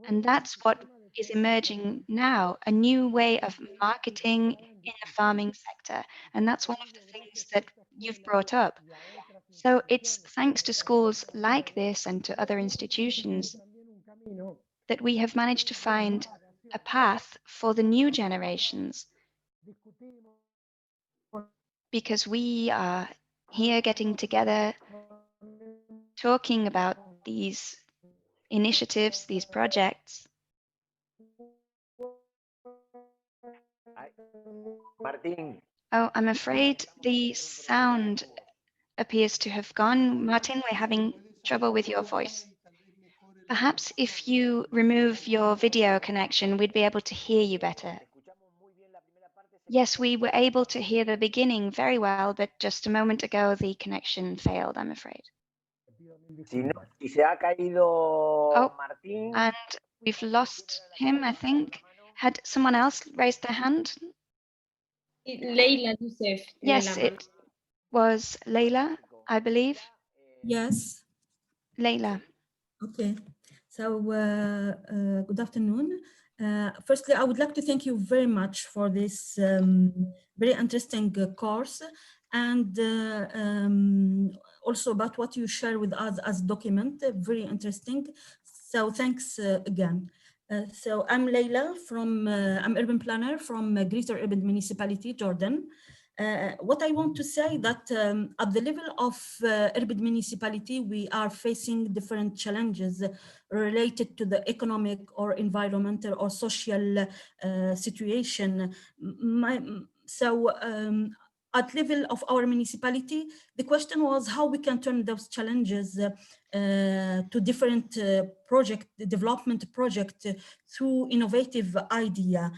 And that's what is emerging now, a new way of marketing in the farming sector. And that's one of the things that you've brought up. So it's thanks to schools like this and to other institutions that we have managed to find a path for the new generations. Because we are here getting together, talking about these initiatives, these projects. Martín. Oh, I'm afraid the sound appears to have gone. Martin, we're having trouble with your voice. Perhaps if you remove your video connection, we'd be able to hear you better. Yes, we were able to hear the beginning very well, but just a moment ago, the connection failed, I'm afraid. Si se ha caído Martín. And we've lost him, I think. Had someone else raised their hand? Leila Youssef. Yes, it was Leila, I believe. Yes. Leila. Okay. So, good afternoon. Firstly, I would like to thank you very much for this very interesting course. and also about what you share with us as document, very interesting. So thanks again. So I'm Leila from, I'm urban planner from Greater Urban Municipality, Jordan. What I want to say that at the level of urban municipality, we are facing different challenges related to the economic or environmental or social situation. At level of our municipality, the question was how we can turn those challenges to different development project through innovative idea.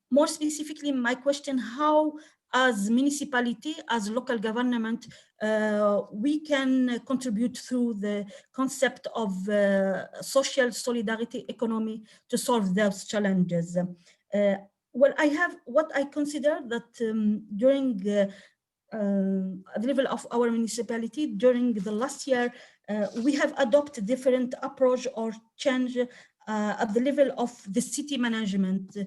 More specifically, my question, how as municipality, as local government, we can contribute through the concept of social solidarity economy to solve those challenges. Well, I have what I consider that during the level of our municipality, during the last year, we have adopted different approach or change at the level of the city management.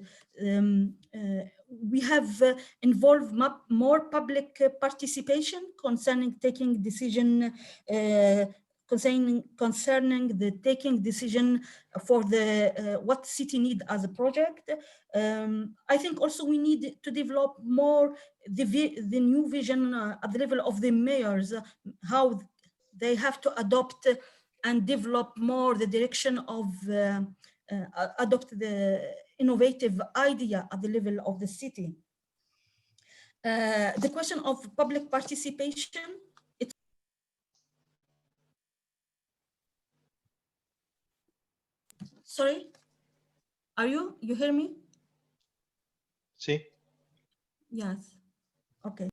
We have involved more public participation concerning taking decision, concerning the taking decision for the what city need as a project. I think also we need to develop more the new vision at the level of the mayors, how they have to adopt and develop more the direction of adopt the innovative idea at the level of the city. The question of public participation, sorry, you hear me? Sí. Yes, okay.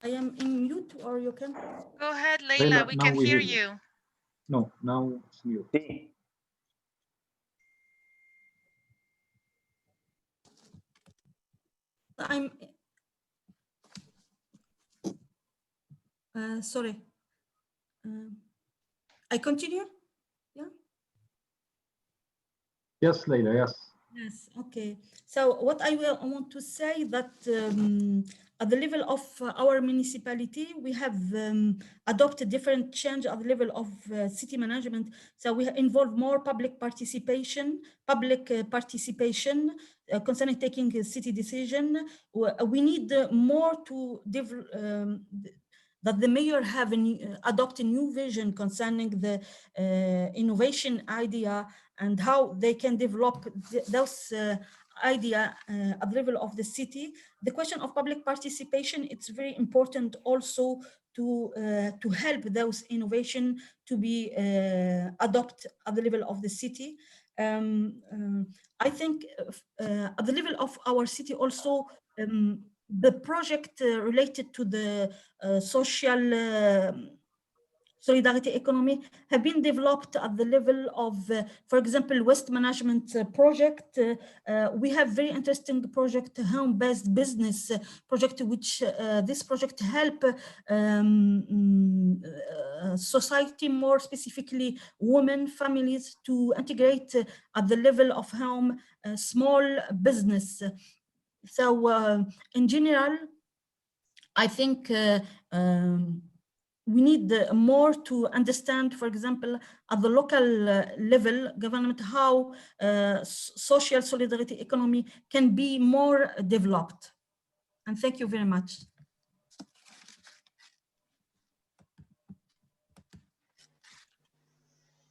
I am in mute, or you can? Go ahead, Leila, we can hear you. No, now it's mute. Sí. I'm sorry. I continue? Yeah. Yes, Leila, yes. Yes, okay. So what I want to say that at the level of our municipality, we have adopted different change at the level of city management. So we involve more public participation concerning taking a city decision. We need more to that the mayor have adopt a new vision concerning the innovation idea and how they can develop those idea at the level of the city. The question of public participation, it's very important also to help those innovation to be adopted at the level of the city. I think at the level of our city also, the project related to the social solidarity economy have been developed at the level of, for example, waste management project. We have very interesting project, home-based business project, which this project help society, more specifically women, families, to integrate at the level of home small business. So in general, I think we need more to understand, for example, at the local level government, how social solidarity economy can be more developed. And thank you very much.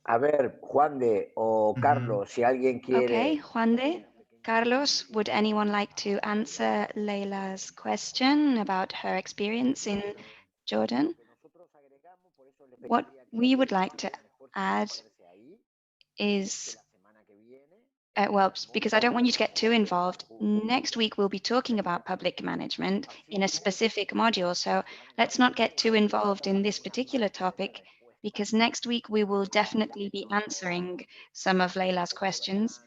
A ver, Juan de o Carlos, si alguien quiere. Okay, Juan de, Carlos, would anyone like to answer Leila's question about her experience in Jordan? What we would like to add is, well, because I don't want you to get too involved, next week we'll be talking about public management in a specific module, so let's not get too involved in this particular topic, because next week we will definitely be answering some of Leila's questions.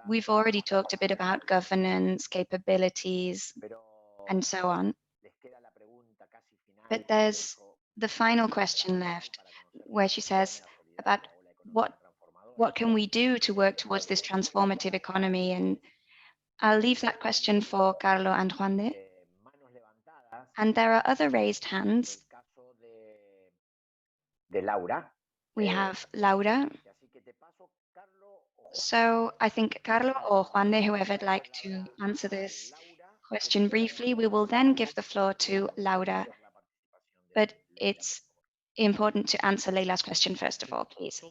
We've already talked a bit about governance, capabilities, and so on. But there's the final question left, where she says about what can we do to work towards this transformative economy and I'll leave that question for Carlo and Juan de. And there are other raised hands. We have Laura. So I think Carlo or Juan de, whoever would like to answer this question briefly, we will then give the floor to Laura. But it's important to answer Leila's question first of all, please.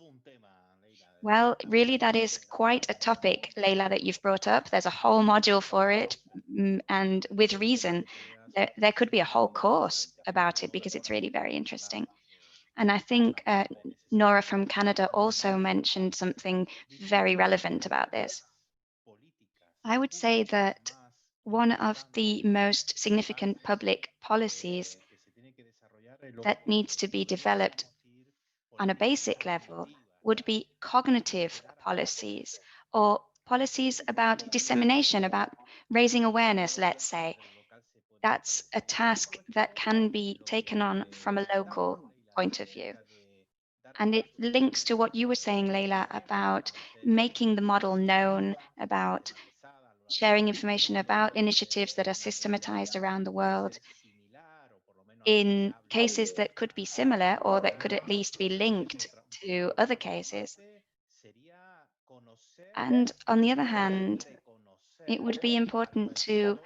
Well, really, that is quite a topic, Leila, that you've brought up. There's a whole module for it, and with reason. There could be a whole course about it because it's really very interesting. And I think Nora from Canada also mentioned something very relevant about this. I would say that one of the most significant public policies that needs to be developed on a basic level would be cognitive policies or policies about dissemination, about raising awareness, let's say. That's a task that can be taken on from a local point of view. And it links to what you were saying, Leila, about making the model known, about sharing information about initiatives that are systematized around the world in cases that could be similar or that could at least be linked to other cases. And on the other hand, it would be important to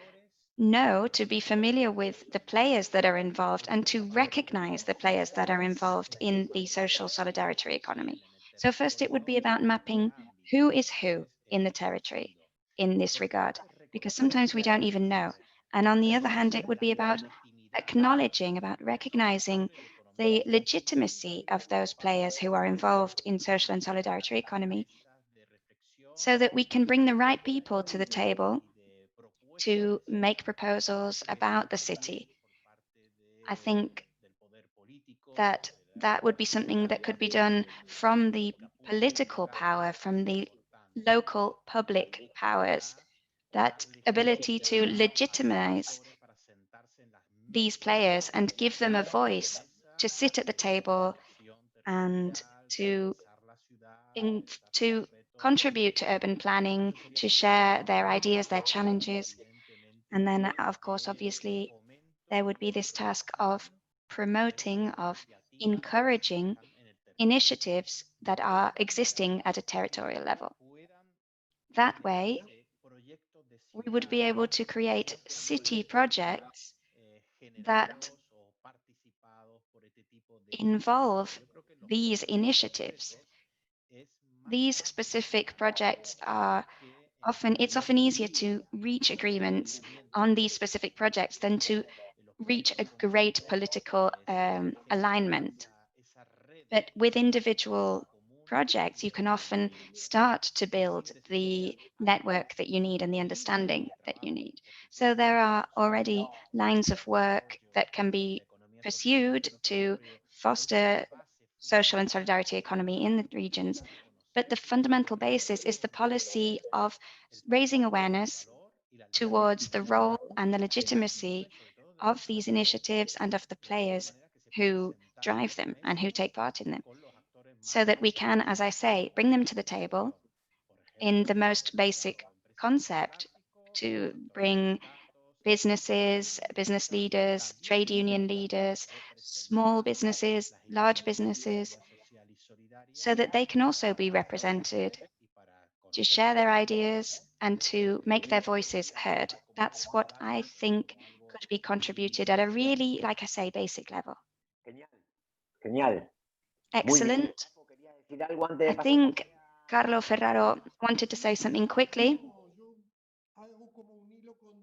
know, to be familiar with the players that are involved and to recognize the players that are involved in the social solidarity economy. So first, it would be about mapping who is who in the territory in this regard, because sometimes we don't even know. And on the other hand, it would be about acknowledging, about recognizing the legitimacy of those players who are involved in social and solidarity economy so that we can bring the right people to the table to make proposals about the city. I think that that would be something that could be done from the political power, from the local public powers, that ability to legitimize these players and give them a voice to sit at the table and to contribute to urban planning, to share their ideas, their challenges. And then, of course, obviously, there would be this task of promoting, of encouraging initiatives that are existing at a territorial level. That way, we would be able to create city projects that involve these initiatives. These specific projects are it's often easier to reach agreements on these specific projects than to reach a great political alignment. But with individual projects, you can often start to build the network that you need and the understanding that you need. So there are already lines of work that can be pursued to foster social and solidarity economy in the regions. But the fundamental basis is the policy of raising awareness towards the role and the legitimacy of these initiatives and of the players who drive them and who take part in them, so that we can, as I say, bring them to the table in the most basic concept to bring businesses, business leaders, trade union leaders, small businesses, large businesses, so that they can also be represented to share their ideas and to make their voices heard. That's what I think could be contributed at a really, like I say, basic level. Genial. Excellent. I think Carlo Ferraro wanted to say something quickly.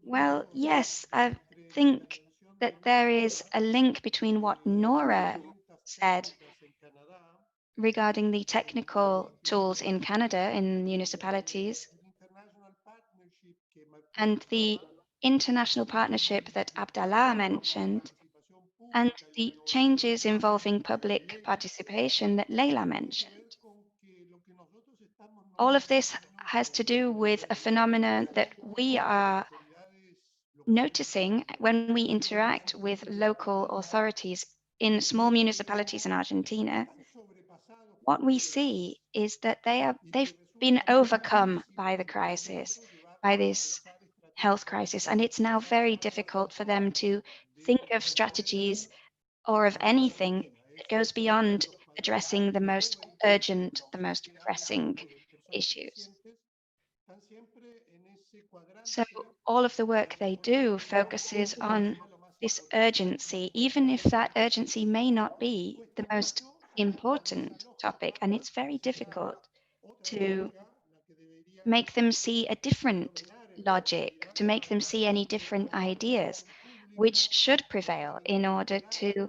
Well, yes, I think that there is a link between what Nora said regarding the technical tools in Canada, in municipalities, and the international partnership that Abdallah mentioned, and the changes involving public participation that Leila mentioned. All of this has to do with a phenomenon that we are noticing when we interact with local authorities in small municipalities in Argentina. What we see is that they've been overcome by the crisis, by this health crisis. And it's now very difficult for them to think of strategies or of anything that goes beyond addressing the most urgent, the most pressing issues. So all of the work they do focuses on this urgency, even if that urgency may not be the most important topic. And it's very difficult to make them see a different logic, to make them see any different ideas, which should prevail in order to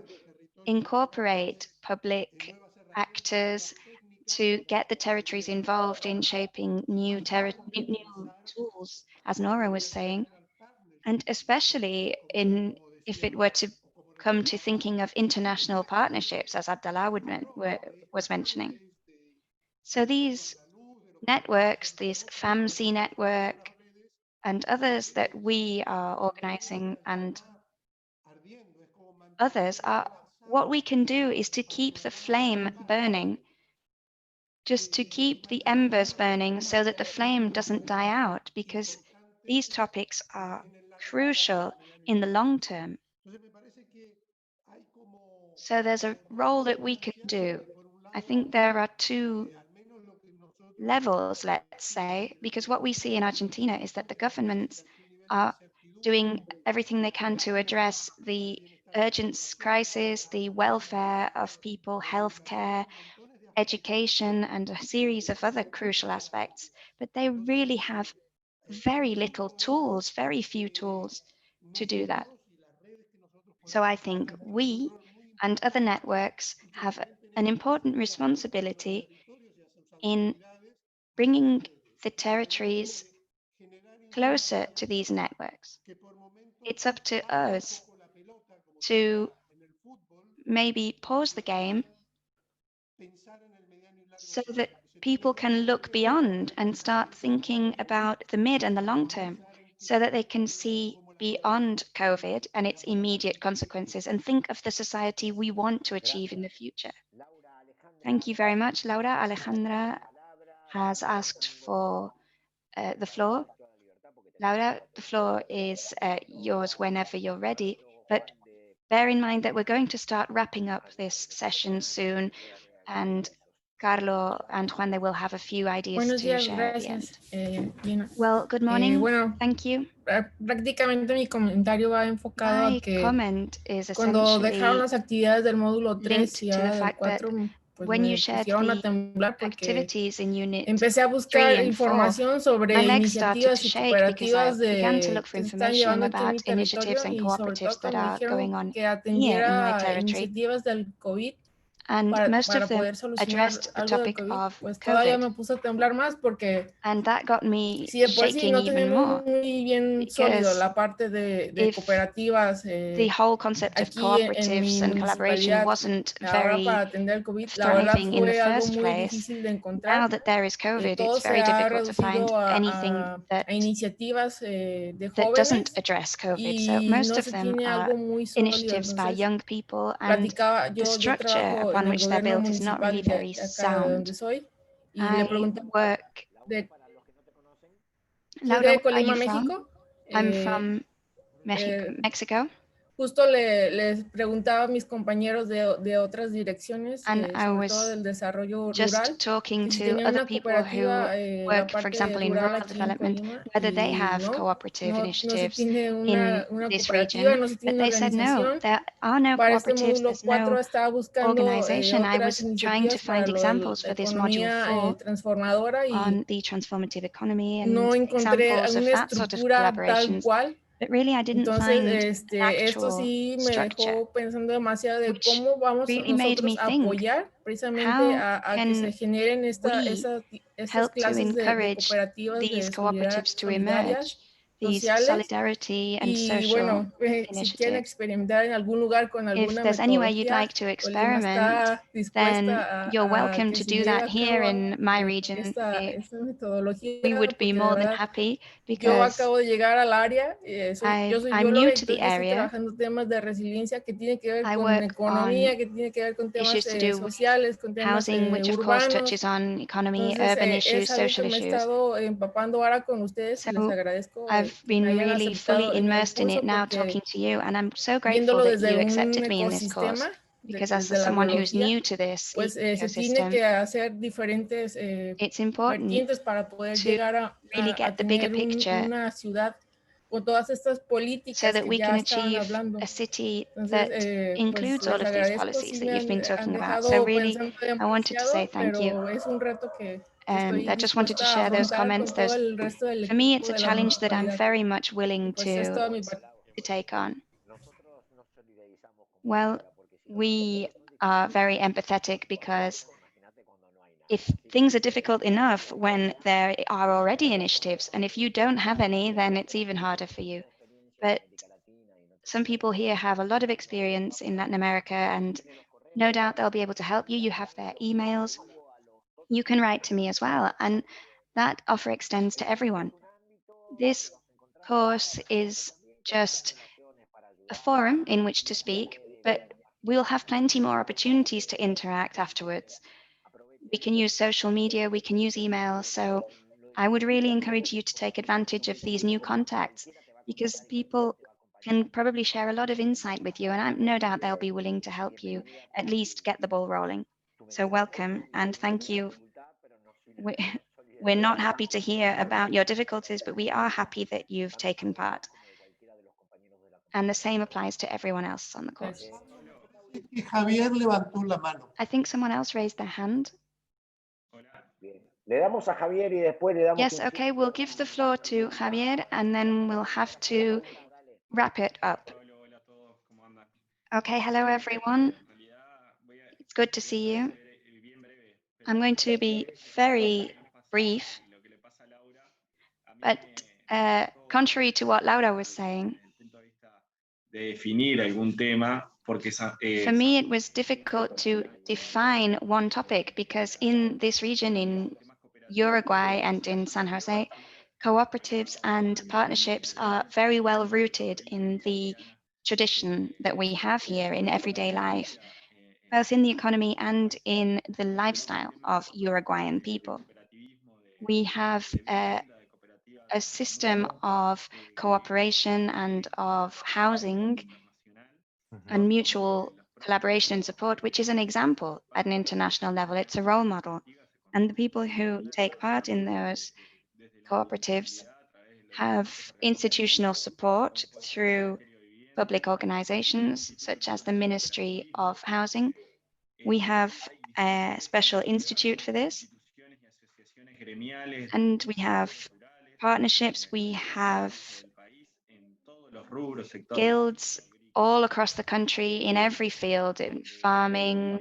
incorporate public actors, to get the territories involved in shaping new tools, as Nora was saying, and especially if it were to come to thinking of international partnerships, as Abdallah was mentioning. So these networks, this FAMC network, and others that we are organizing, and others are, what we can do is to keep the flame burning, just to keep the embers burning so that the flame doesn't die out, because these topics are crucial in the long term. So there's a role that we can do. I think there are two levels, let's say, because what we see in Argentina is that the governments are doing everything they can to address the urgent crisis, the welfare of people, healthcare, education, and a series of other crucial aspects. But they really have very little tools, very few tools to do that. So I think we and other networks have an important responsibility in bringing the territories closer to these networks. It's up to us to maybe pause the game so that people can look beyond and start thinking about the mid and the long term, so that they can see beyond COVID and its immediate consequences and think of the society we want to achieve in the future. Thank you very much, Laura. Alejandra has asked for the floor. Laura, the floor is yours whenever you're ready, but bear in mind that we're going to start wrapping up this session soon, and Carlo and Juan, they will have a few ideas to share at the end. Well, good morning. Thank you. Prácticamente mi comentario va enfocado My a que comment is cuando dejaron essentially las actividades del módulo 3 linked y to the ahora del fact that 4, pues when me you shared pusieron a the temblar porque activities in Unit empecé a 3 buscar and 4, información sobre my legs started iniciativas to y shake because I cooperativas began to look for que se están information llevando aquí en mi about initiatives territorio and y sobre cooperatives todo that que me are going dijeron on que here in my atendiera territory. iniciativas del COVID And most para of them poder solucionar addressed the algo del topic COVID, of pues todavía me COVID. puse a temblar más porque And that got me si de por sí shaking no even more, tenemos muy bien sólido because la parte de if cooperativas the whole concept of aquí en cooperatives mi and collaboration municipalidad, wasn't ahora very para atender el COVID, la verdad thriving in the fue algo first muy place, difícil de now encontrar. that there is COVID, Todo it's se very ha difficult to find reducido anything that iniciativas de that doesn't jóvenes address COVID. So y most no of se them tiene are algo muy sólido. initiatives by Entonces, young people, and platicaba, the yo structure trabajo upon en el which they're gobierno built is not really municipal very de acá de donde sound. soy y le I preguntaba work. de Laura, de where are Colima, you from? México. I'm from Mexico. Justo les preguntaba a mis compañeros de otras direcciones, And I sobre todo was del desarrollo just rural, talking que si to tenían other una people who cooperativa, la work, for parte example, in rural rural aquí en development, Colima, whether they y have cooperative no se initiatives tiene in una this cooperativa, region. no se But tiene una they said no, organización. there are no Para este cooperatives, módulo there's 4 no estaba buscando organization. I otras was trying to iniciativas para find lo de examples la for this module economía 4 transformadora y on the transformative economy no and encontré examples of una that sort of estructura tal collaborations. cual. But really, I didn't Entonces, find an esto actual sí me structure, dejó pensando demasiado de which cómo vamos really made nosotros me a think, apoyar precisamente how a que se can generen we estas help to clases de encourage cooperativas these de cooperatives to solidarias emerge these sociales. solidarity and Y social bueno, si quieren initiatives. experimentar en algún lugar con If alguna there's anywhere you'd metodología, like to Colima experiment, está then dispuesta you're a welcome que to se do lleve that a here cabo in my region. esta metodología, We would be porque de more than verdad happy yo because acabo de llegar al área, yo soy I'm bióloga, new to the entonces yo estoy area. trabajando temas de resiliencia que tiene que ver I con work economía, on que tiene que ver con temas issues to do with sociales, con temas housing, which of course urbanos. touches on economy, Entonces, urban es issues, algo que social me he issues. estado empapando ahora con ustedes y les So agradezco I've que me been hayan really fully aceptado en el immersed in it curso, now porque talking to you, and I'm so grateful viéndolo that desde you un accepted me in this course, ecosistema, because as desde la someone who's biología, new to this pues se tiene ecosystem, que hacer diferentes it's important vertientes para poder to llegar really a get the bigger tener picture una ciudad con todas estas so políticas that que we ya can estaban achieve hablando. a city Entonces, that pues includes all les of these agradezco, policies sí that me you've been han talking about. So dejado really, pensando I wanted to say demasiado, thank you. pero es un reto que And estoy I just wanted to dispuesta a share those afrontar comments. con todo el resto del For me, it's equipo a de la challenge that I'm municipalidad. very much willing Pues es toda mi parte. to take on. Well, we are very empathetic because if things are difficult enough when there are already initiatives, and if you don't have any, then it's even harder for you. But some people here have a lot of experience in Latin America, and no doubt they'll be able to help you. You have their emails. You can write to me as well, and that offer extends to everyone. This course is just a forum in which to speak, but we'll have plenty more opportunities to interact afterwards. We can use social media, we can use email, so I would really encourage you to take advantage of these new contacts because people can probably share a lot of insight with you, and I'm no doubt they'll be willing to help you at least get the ball rolling. So welcome and thank you. We're not happy to hear about your difficulties, but we are happy that you've taken part. And the same applies to everyone else on the course. Javier levantó la mano. I think someone else raised their hand. Le damos a Javier y después le damos. Yes, okay, we'll give the floor to Javier and then we'll have to wrap it up. Okay, hello everyone. It's good to see you. I'm going to be very brief, but contrary to what Laura was saying, for me it was difficult to define one topic because in this region, in Uruguay and in San Jose, cooperatives and partnerships are very well rooted in the tradition that we have here in everyday life, both in the economy and in the lifestyle of Uruguayan people. We have a system of cooperation and of housing and mutual collaboration and support, which is an example at an international level. It's a role model. And the people who take part in those cooperatives have institutional support through public organizations such as the Ministry of Housing. We have a special institute for this. And we have partnerships, we have guilds all across the country in every field, in farming,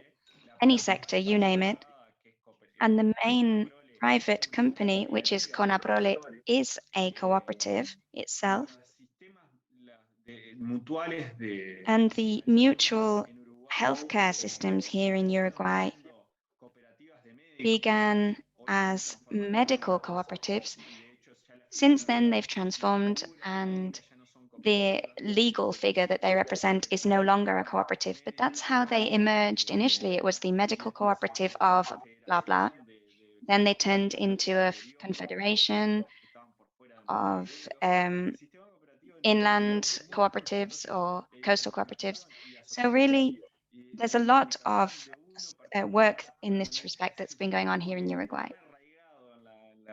any sector, you name it. And the main private company, which is Conaprole, is a cooperative itself. And the mutual healthcare systems here in Uruguay began as medical cooperatives. Since then, they've transformed, and the legal figure that they represent is no longer a cooperative, but that's how they emerged initially. It was the medical cooperative of blah, blah. Then they turned into a confederation of inland cooperatives or coastal cooperatives. So really, there's a lot of work in this respect that's been going on here in Uruguay.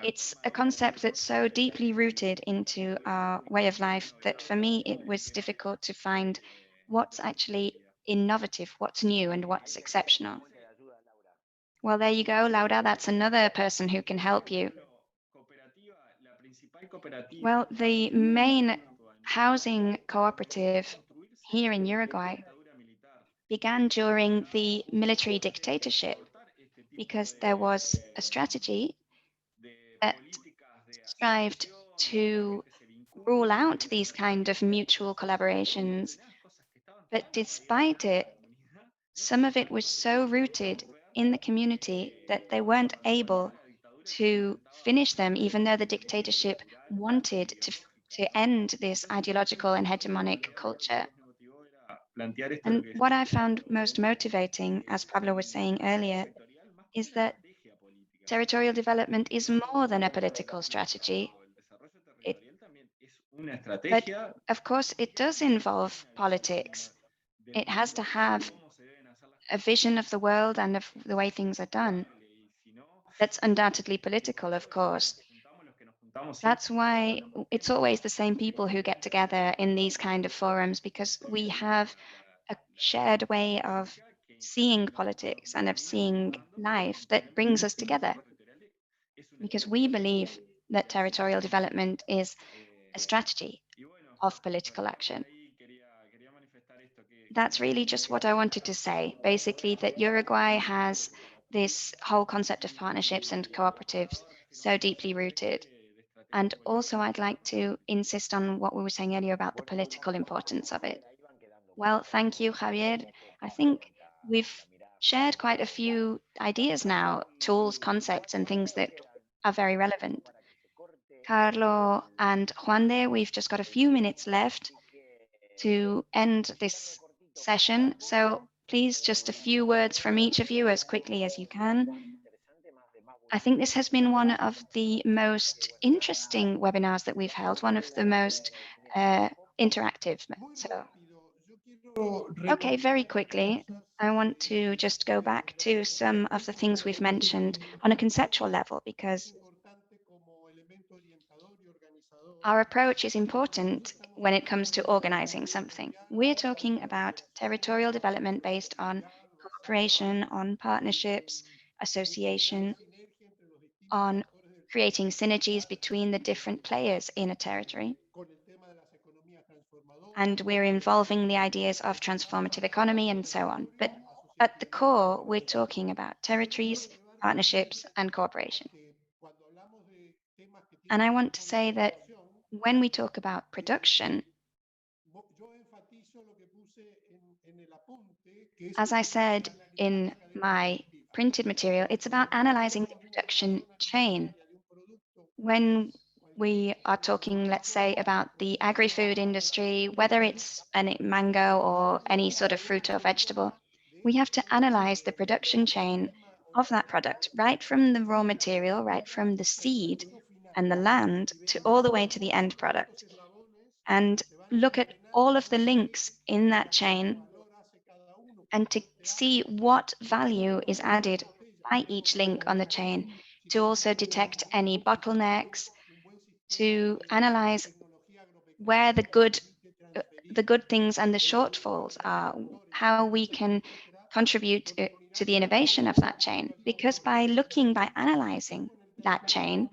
It's a concept that's so deeply rooted into our way of life that for me, it was difficult to find what's actually innovative, what's new, and what's exceptional. Well, there you go, Laura. That's another person who can help you. Well, the main housing cooperative here in Uruguay began during the military dictatorship because there was a strategy that strived to rule out these kind of mutual collaborations. But despite it, some of it was so rooted in the community that they weren't able to finish them, even though the dictatorship wanted to end this ideological and hegemonic culture. And what I found most motivating, as Pablo was saying earlier, is that territorial development is more than a political strategy. But of course, it does involve politics. It has to have a vision of the world and of the way things are done. That's undoubtedly political, of course. That's why it's always the same people who get together in these kind of forums, because we have a shared way of seeing politics and of seeing life that brings us together. Because we believe that territorial development is a strategy of political action. That's really just what I wanted to say. Basically, that Uruguay has this whole concept of partnerships and cooperatives so deeply rooted. And also, I'd like to insist on what we were saying earlier about the political importance of it. Well, thank you, Javier. I think we've shared quite a few ideas now, tools, concepts, and things that are very relevant. Carlo and Juan de, we've just got a few minutes left to end this session. So please, just a few words from each of you as quickly as you can. I think this has been one of the most interesting webinars that we've held, one of the most interactive. So, okay, very quickly, I want to just go back to some of the things we've mentioned on a conceptual level, because our approach is important when it comes to organizing something. We're talking about territorial development based on cooperation, on partnerships, association, on creating synergies between the different players in a territory. And we're involving the ideas of transformative economy and so on. But at the core, we're talking about territories, partnerships, and cooperation. And I want to say that when we talk about production, as I said in my printed material, it's about analyzing the production chain. When we are talking, let's say, about the agri-food industry, whether it's a mango or any sort of fruit or vegetable, we have to analyze the production chain of that product, right from the raw material, right from the seed and the land to all the way to the end product, and look at all of the links in that chain and to see what value is added by each link on the chain, to also detect any bottlenecks, to analyze where the good things and the shortfalls are, how we can contribute to the innovation of that chain. Because by analyzing that chain,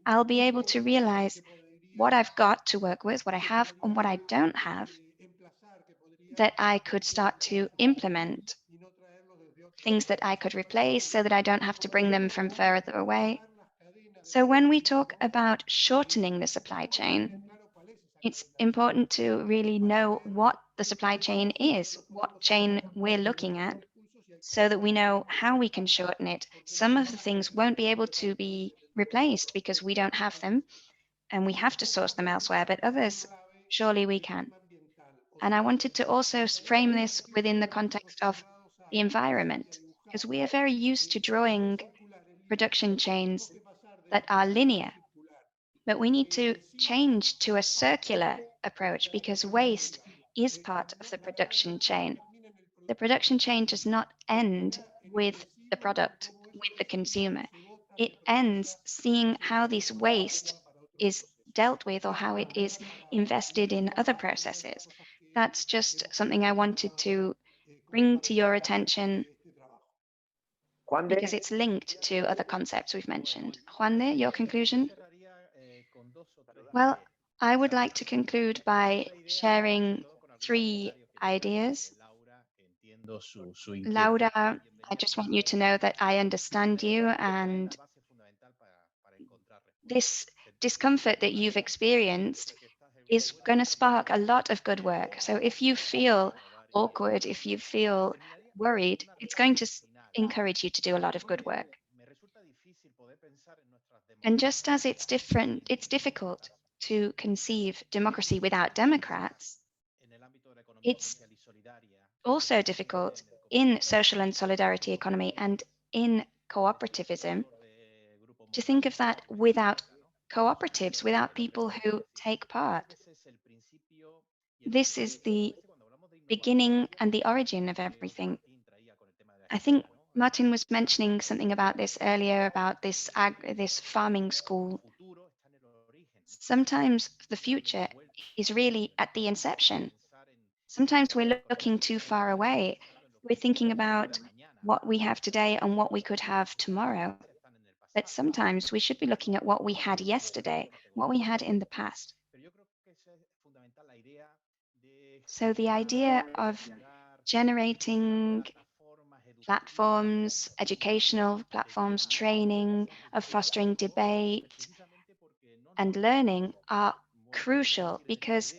I'll be able to realize what I've got to work with, what I have and what I don't have, that I could start to implement, things that I could replace so that I don't have to bring them from further away. So when we talk about shortening the supply chain, it's important to really know what the supply chain is, what chain we're looking at, so that we know how we can shorten it. Some of the things won't be able to be replaced because we don't have them and we have to source them elsewhere, but others, surely we can. And I wanted to also frame this within the context of the environment, because we are very used to drawing production chains that are linear. But we need to change to a circular approach, because waste is part of the production chain. The production chain does not end with the product, with the consumer. It ends seeing how this waste is dealt with or how it is invested in other processes. That's just something I wanted to bring to your attention, because it's linked to other concepts we've mentioned. Juan de, your conclusion? Well, I would like to conclude by sharing 3 ideas. Laura, I just want you to know that I understand you, and this discomfort that you've experienced is going to spark a lot of good work. So if you feel awkward, if you feel worried, it's going to encourage you to do a lot of good work. And just as it's difficult to conceive democracy without democrats, it's also difficult in social and solidarity economy and in cooperativism to think of that without cooperatives, without people who take part. This is the beginning and the origin of everything. I think Martin was mentioning something about this earlier, about this farming school. Sometimes the future is really at the inception. Sometimes we're looking too far away. We're thinking about what we have today and what we could have tomorrow. But sometimes we should be looking at what we had yesterday, what we had in the past. So the idea of generating platforms, educational platforms, training, of fostering debate and learning are crucial because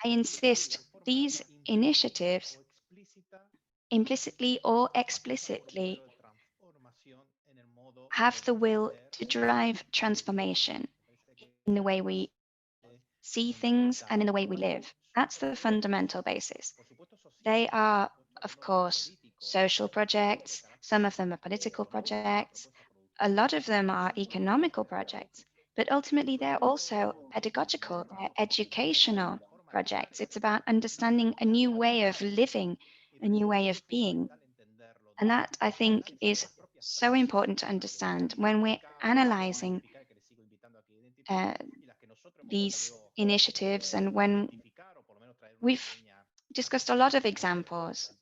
I insist these initiatives implicitly or explicitly have the will to drive transformation in the way we see things and in the way we live. That's the fundamental basis. They are, of course, social projects. Some of them are political projects. A lot of them are economical projects, but ultimately they're also pedagogical, they're educational projects. It's about understanding a new way of living, a new way of being. And that, I think, is so important to understand when we're analyzing these initiatives and when we've discussed a lot of examples.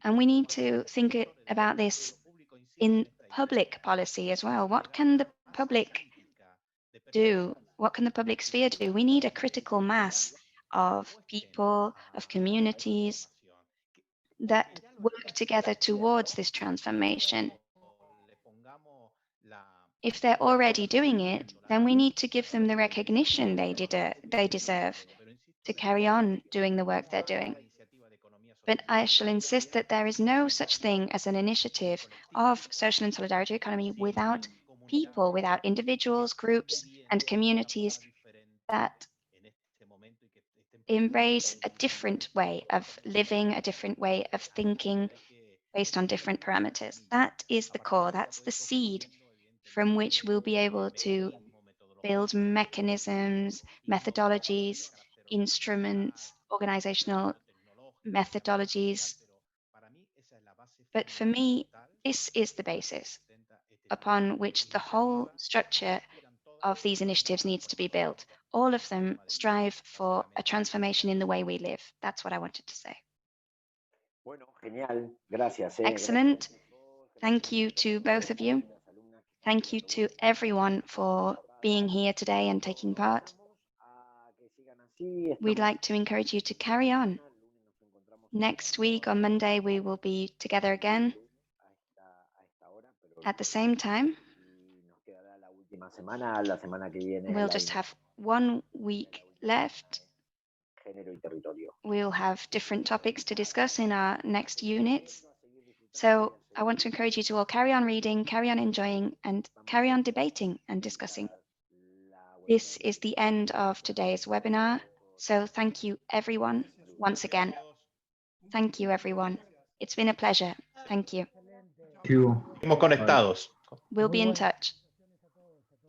And we need to think about this in public policy as well. What can the public do? What can the public sphere do? We need a critical mass of people, of communities that work together towards this transformation. If they're already doing it, then we need to give them the recognition they deserve to carry on doing the work they're doing. But I shall insist that there is no such thing as an initiative of social and solidarity economy without people, without individuals, groups, and communities that embrace a different way of living, a different way of thinking based on different parameters. That is the core, that's the seed from which we'll be able to build mechanisms, methodologies, instruments, organizational methodologies. But for me, this is the basis upon which the whole structure of these initiatives needs to be built. All of them strive for a transformation in the way we live. That's what I wanted to say. Bueno, genial. Gracias. Excellent. Thank you to both of you. Thank you to everyone for being here today and taking part. We'd like to encourage you to carry on. Next week on Monday, we will be together again at the same time. We'll just have 1 week left. We'll have different topics to discuss in our next units. So I want to encourage you to all carry on reading, carry on enjoying, and carry on debating and discussing. This is the end of today's webinar. So thank you, everyone, once again. Thank you, everyone. It's been a pleasure. Thank you. Thank you. Estamos conectados. We'll be in touch.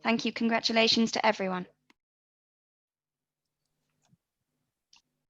Thank you. Congratulations to everyone.